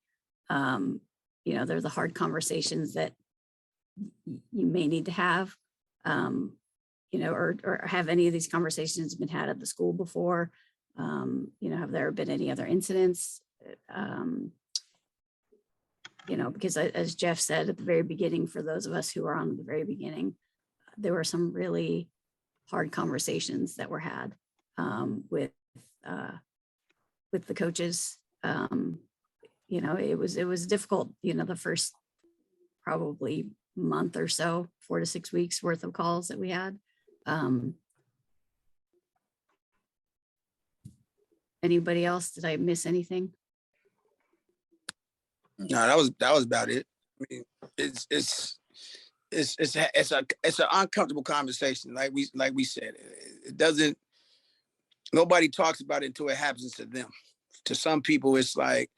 they're the hard conversations that you may need to have, or have any of these conversations been had at the school before? Have there been any other incidents? Because as Jeff said at the very beginning, for those of us who are on the very beginning, there were some really hard conversations that were had with the coaches. It was difficult, the first probably month or so, 4 to 6 weeks worth of calls that we had. Anybody else? Did I miss anything? No, that was about it. I mean, it's an uncomfortable conversation. Like we said, it doesn't. Nobody talks about it until it happens to them. To some people, it's like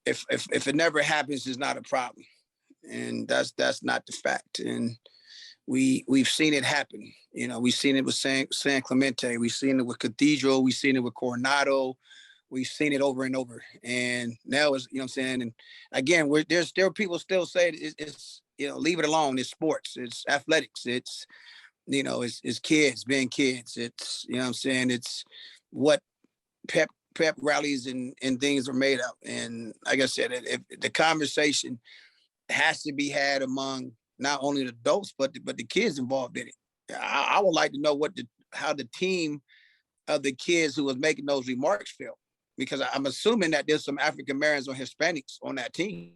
if it never happens, it's not a problem, and that's not the fact. And we've seen it happen. We've seen it with San Clemente. We've seen it with Cathedral. We've seen it with Coronado. We've seen it over and over. And now it's, what I'm saying? And again, there's still people still say it's leave it alone. It's sports. It's athletics. It's, it's kids being kids. It's, what I'm saying? It's what pep rallies and things are made of. And like I said, if the conversation has to be had among not only the adults, but the kids involved in it. I would like to know how the team of the kids who was making those remarks feel, because I'm assuming that there's some African Americans or Hispanics on that team.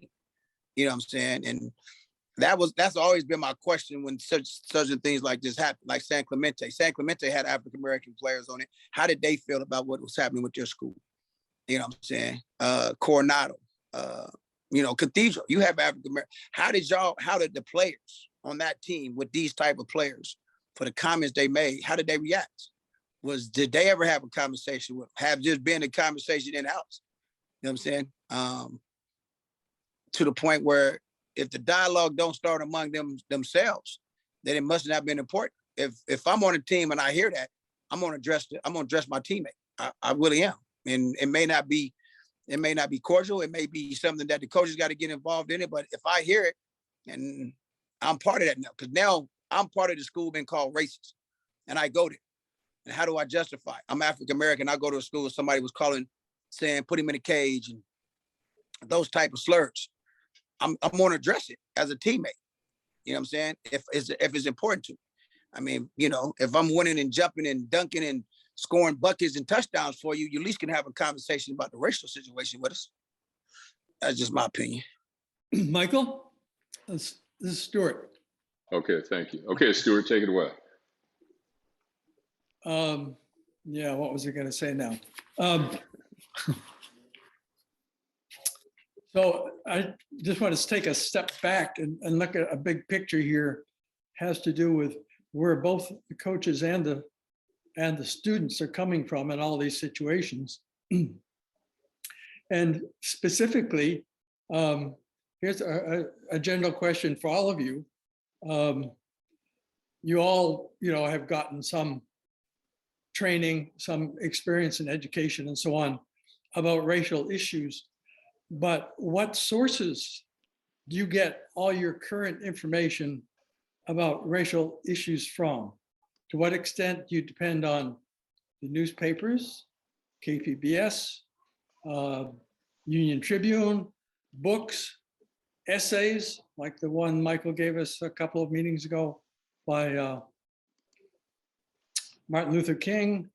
You know what I'm saying? And that's always been my question when such things like this happen, like San Clemente. San Clemente had African American players on it. How did they feel about what was happening with their school? You know what I'm saying? Coronado, Cathedral, you have African American. How did the players on that team with these type of players, for the comments they made, how did they react? Did they ever have a conversation with, have just been a conversation in-house? You know what I'm saying? To the point where if the dialogue don't start among themselves, then it must not have been important. If I'm on a team and I hear that, I'm gonna address my teammate. I really am. And it may not be cordial. It may be something that the coaches got to get involved in it. But if I hear it, and I'm part of that now, because now I'm part of the school being called racist, and I go there. And how do I justify? I'm African American. I go to a school somebody was saying put him in a cage and those type of slurs. I'm going to address it as a teammate. You know what I'm saying? If it's important to me. I mean, if I'm winning and jumping and dunking and scoring buckets and touchdowns for you, you at least can have a conversation about the racial situation with us. That's just my opinion. Michael, this is Stuart. Okay, thank you. Okay, Stuart, take it away. Yeah, what was I going to say now? So I just want to take a step back and look at a big picture here. Has to do with where both the coaches and the students are coming from in all these situations. And specifically, here's a general question for all of you. You all, have gotten some training, some experience in education and so on about racial issues. But what sources do you get all your current information about racial issues from? To what extent do you depend on the newspapers, KPBS, Union Tribune, books, essays, like the one Michael gave us a couple of meetings ago by Martin Luther King,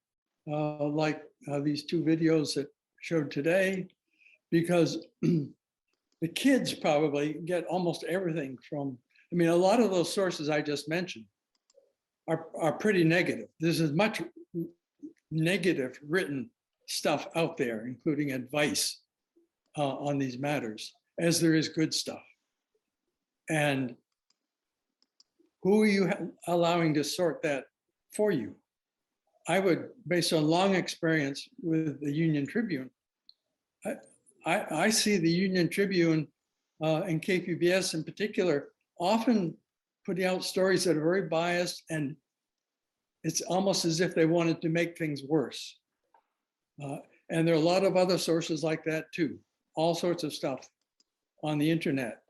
like these two videos that showed today, because the kids probably get almost everything from, I mean, a lot of those sources I just mentioned are pretty negative. There's as much negative written stuff out there, including advice on these matters, as there is good stuff. And who are you allowing to sort that for you? I would, based on long experience with the Union Tribune, I see the Union Tribune and KPBS in particular often putting out stories that are very biased, and it's almost as if they wanted to make things worse. And there are a lot of other sources like that too, all sorts of stuff on the internet.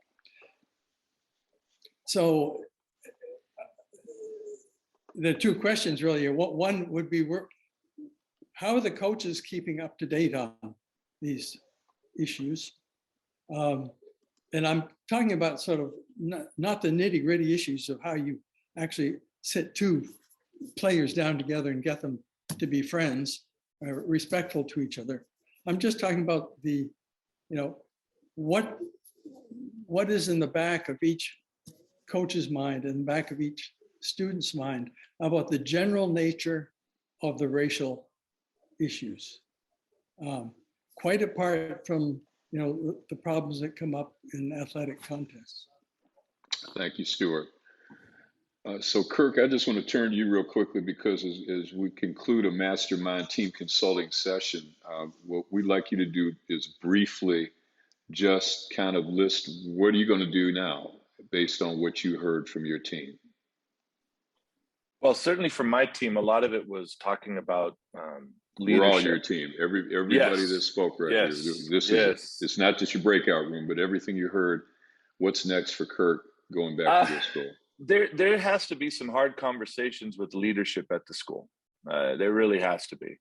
So the two questions really are, what one would be, how are the coaches keeping up to date on these issues? And I'm talking about sort of not the nitty gritty issues of how you actually sit two players down together and get them to be friends, respectful to each other. I'm just talking about the, what is in the back of each coach's mind and the back of each student's mind about the general nature of the racial issues, quite apart from the problems that come up in athletic contests. Thank you, Stuart. So Kirk, I just want to turn to you real quickly, because as we conclude a mastermind team consulting session, what we'd like you to do is briefly just kind of list, what are you going to do now based on what you heard from your team? Well, certainly from my team, a lot of it was talking about leadership. We're all your team. Everybody that spoke right here. This is it's not just your breakout room, but everything you heard. What's next for Kirk going back to this school? There has to be some hard conversations with leadership at the school. There really has to be.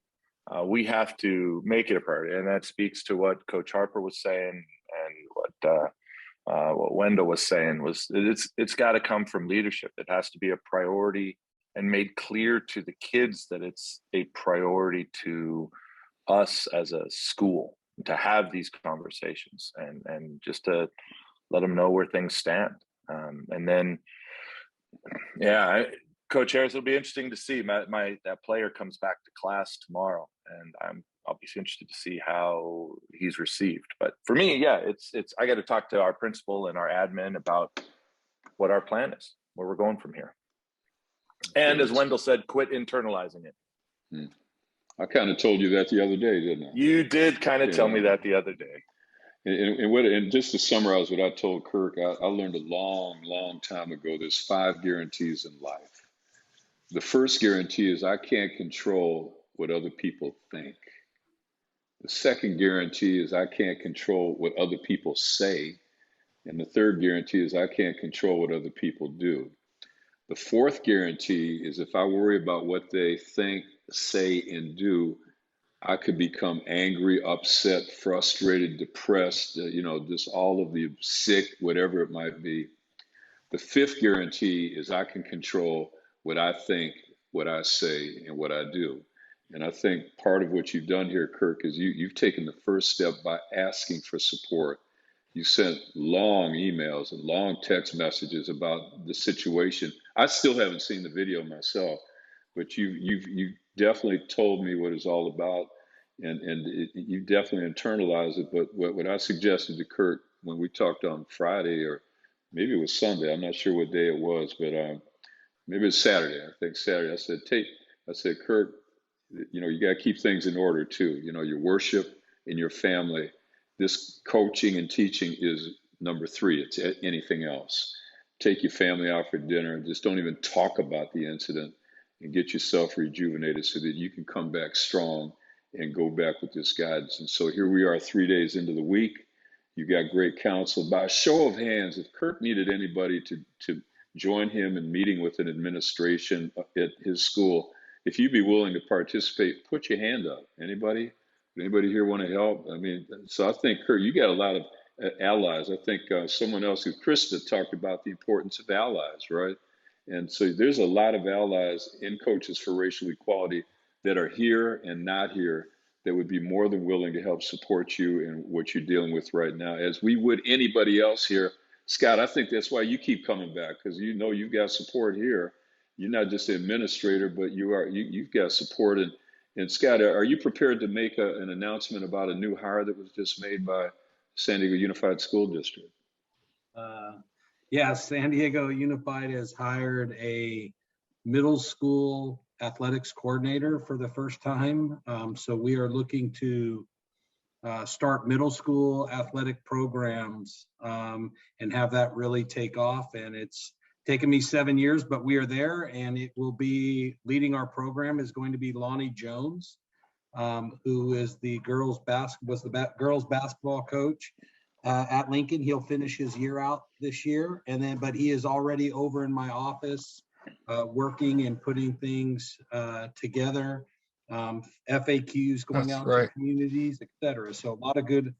We have to make it a priority, and that speaks to what Coach Harper was saying and what Wendell was saying. It's got to come from leadership. It has to be a priority and made clear to the kids that it's a priority to us as a school to have these conversations and just to let them know where things stand. And then, Coach Harris, it'll be interesting to see. That player comes back to class tomorrow, and I'll be interested to see how he's received. But for me, it's I got to talk to our principal and our admin about what our plan is, where we're going from here. And as Wendell said, quit internalizing it. I kind of told you that the other day, didn't I? You did kind of tell me that the other day. And just to summarize what I told Kirk, I learned a long time ago, there's 5 guarantees in life. The first guarantee is I can't control what other people think. The second guarantee is I can't control what other people say. And the third guarantee is I can't control what other people do. The fourth guarantee is if I worry about what they think, say, and do, I could become angry, upset, frustrated, depressed, just all of the sick, whatever it might be. The fifth guarantee is I can control what I think, what I say, and what I do. And I think part of what you've done here, Kirk, is you've taken the first step by asking for support. You sent long emails and long text messages about the situation. I still haven't seen the video myself, but you definitely told me what it's all about, and you definitely internalized it. But what I suggested to Kirk when we talked on Friday, or maybe it was Sunday, I'm not sure what day it was, but maybe it was Saturday. I think Saturday. I said, Kirk, you got to keep things in order too. Your worship and your family. This coaching and teaching is number 3. It's anything else. Take your family out for dinner. Just don't even talk about the incident. and get yourself rejuvenated so that you can come back strong and go back with this guidance. And so here we are 3 days into the week. You got great counsel. By a show of hands, if Kirk needed anybody to join him in meeting with an administration at his school, if you'd be willing to participate, put your hand up. Anybody? Anybody here want to help? I mean, so I think, Kirk, you got a lot of allies. I think someone else, who Krista, talked about the importance of allies, right? And so there's a lot of allies in Coaches for Racial Equality that are here and not here that would be more than willing to help support you in what you're dealing with right now, as we would anybody else here. Scott, I think that's why you keep coming back, because you know you've got support here. You're not just an administrator, but you've got support. And Scott, are you prepared to make an announcement about a new hire that was just made by San Diego Unified School District? Yeah, San Diego Unified has hired a middle school athletics coordinator for the first time. So we are looking to start middle school athletic programs and have that really take off. And it's taken me 7 years, but we are there, and it will be leading our program is going to be Lonnie Jones, who is the girls basketball coach at Lincoln. He'll finish his year out this year, but he is already over in my office working and putting things together, FAQs going out to communities, etc. So a lot of good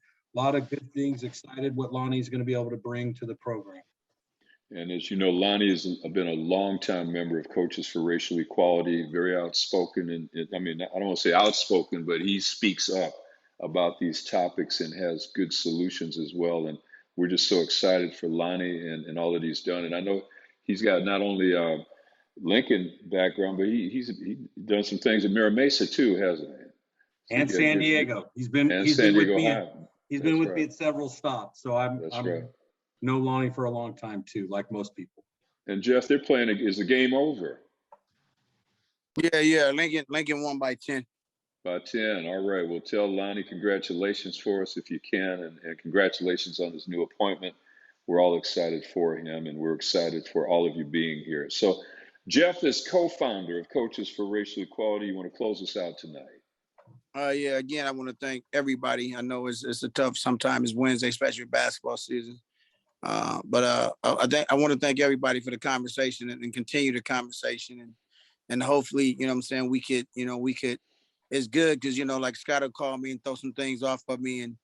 things. Excited what Lonnie's going to be able to bring to the program. And as you know, Lonnie has been a longtime member of Coaches for Racial Equality, very outspoken. And I mean, I don't want to say outspoken, but he speaks up about these topics and has good solutions as well. And we're just so excited for Lonnie and all that he's done. And I know he's got not only Lincoln background, but he's done some things in Mira Mesa too, hasn't he? And San Diego. He's been with me at several stops. So I'm know Lonnie for a long time too, like most people. And Jeff, they're playing. Is the game over? Yeah. Lincoln won by 10. By 10. All right. Well, tell Lonnie congratulations for us if you can, and congratulations on his new appointment. We're all excited for him, and we're excited for all of you being here. So, Jeff is co-founder of Coaches for Racial Equality. You want to close us out tonight? Yeah. Again, I want to thank everybody. I know it's a tough. Sometimes it's Wednesday, especially basketball season. But I want to thank everybody for the conversation and continue the conversation, and hopefully, you know what I'm saying, we could, it's good because, like Scott will call me and throw some things off of me, and,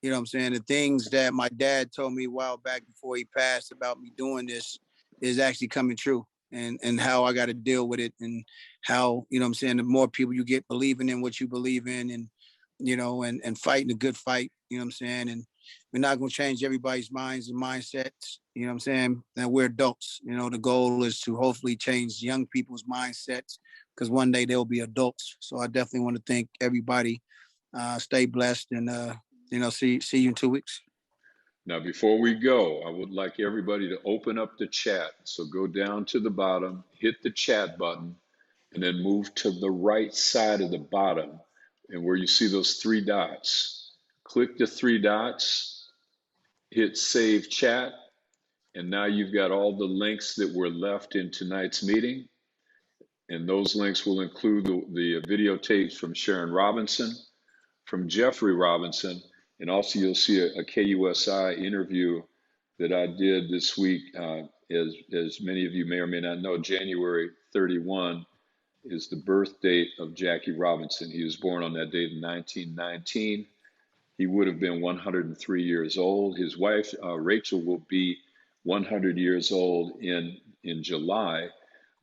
you know what I'm saying, the things that my dad told me a while back before he passed about me doing this is actually coming true, and how I got to deal with it, and how, you know what I'm saying, the more people you get believing in what you believe in, and, and fighting a good fight, you know what I'm saying, and we're not going to change everybody's minds and mindsets, you know what I'm saying? And we're adults. The goal is to hopefully change young people's mindsets, because one day they'll be adults. So I definitely want to thank everybody. Stay blessed, and, see you in 2 weeks. Now, before we go, I would like everybody to open up the chat. So go down to the bottom, hit the chat button, and then move to the right side of the bottom, and where you see those 3 dots. Click the 3 dots, hit Save Chat, and now you've got all the links that were left in tonight's meeting. And those links will include the videotapes from Sharon Robinson, from Jeffrey Robinson, and also you'll see a KUSI interview that I did this week. As many of you may or may not know, January 31 is the birth date of Jackie Robinson. He was born on that date in 1919. He would have been 103 years old. His wife, Rachel, will be 100 years old in July.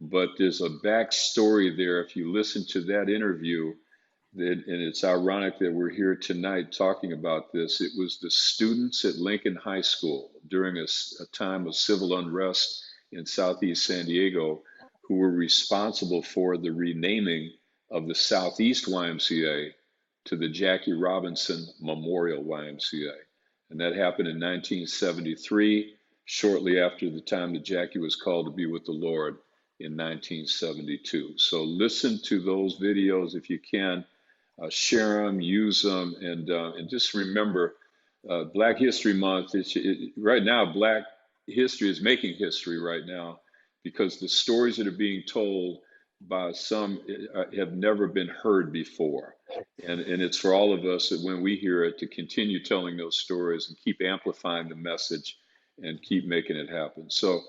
But there's a backstory there. If you listen to that interview, and it's ironic that we're here tonight talking about this. It was the students at Lincoln High School during a time of civil unrest in Southeast San Diego who were responsible for the renaming of the Southeast YMCA to the Jackie Robinson Memorial YMCA. And that happened in 1973, shortly after the time that Jackie was called to be with the Lord in 1972. So listen to those videos if you can, share them, use them, and just remember, Black History Month, right now, Black history is making history right now, because the stories that are being told, by some have never been heard before. And it's for all of us that when we hear it to continue telling those stories and keep amplifying the message and keep making it happen. So,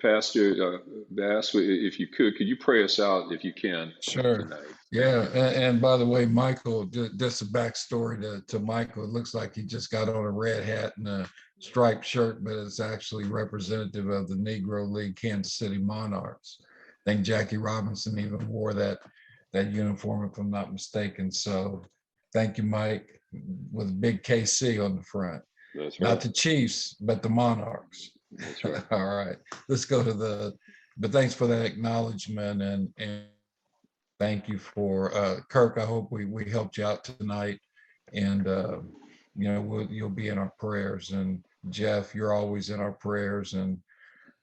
Pastor Bass, if you could you pray us out if you can Sure. tonight? Yeah. And by the way, Michael, just a backstory to Michael. It looks like he just got on a red hat and a striped shirt, but it's actually representative of the Negro League Kansas City Monarchs. I think Jackie Robinson even wore that uniform, if I'm not mistaken. So thank you, Mike, with a big KC on the front. That's right. Not the Chiefs, but the Monarchs. That's right. All right. Let's go to but thanks for that acknowledgement and thank you for Kirk. I hope we helped you out tonight, and you'll be in our prayers. And Jeff, you're always in our prayers, and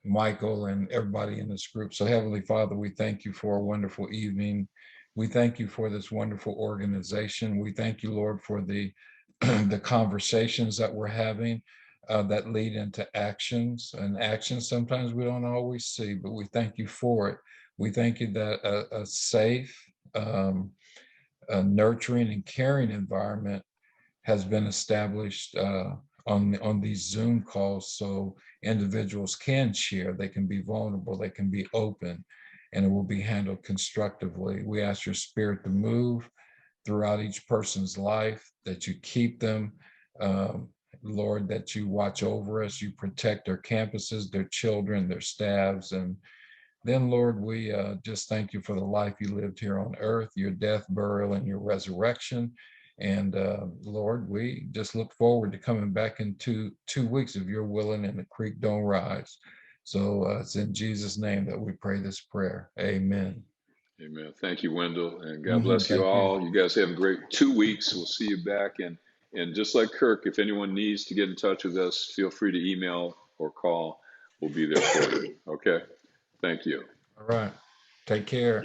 Michael and everybody in this group. So Heavenly Father, we thank you for a wonderful evening. We thank you for this wonderful organization. We thank you, Lord, for the the conversations that we're having that lead into actions, and actions sometimes we don't always see, but we thank you for it. We thank you that a safe, a nurturing and caring environment has been established on these Zoom calls, so individuals can share, they can be vulnerable, they can be open, and it will be handled constructively. We ask your spirit to move throughout each person's life, that you keep them, Lord, that you watch over us, you protect their campuses, their children, their staffs. And then, Lord, we just thank you for the life you lived here on earth, your death, burial, and your resurrection. And Lord, we just look forward to coming back in 2 weeks if you're willing and the creek don't rise. So it's in Jesus' name that we pray this prayer. Amen. Amen. Thank you, Wendell, and God bless you Thank all. You guys have a great 2 weeks. We'll see you back. And just like Kirk, if anyone needs to get in touch with us, feel free to email or call. We'll be there for you. Okay. Thank you. All right. Take care.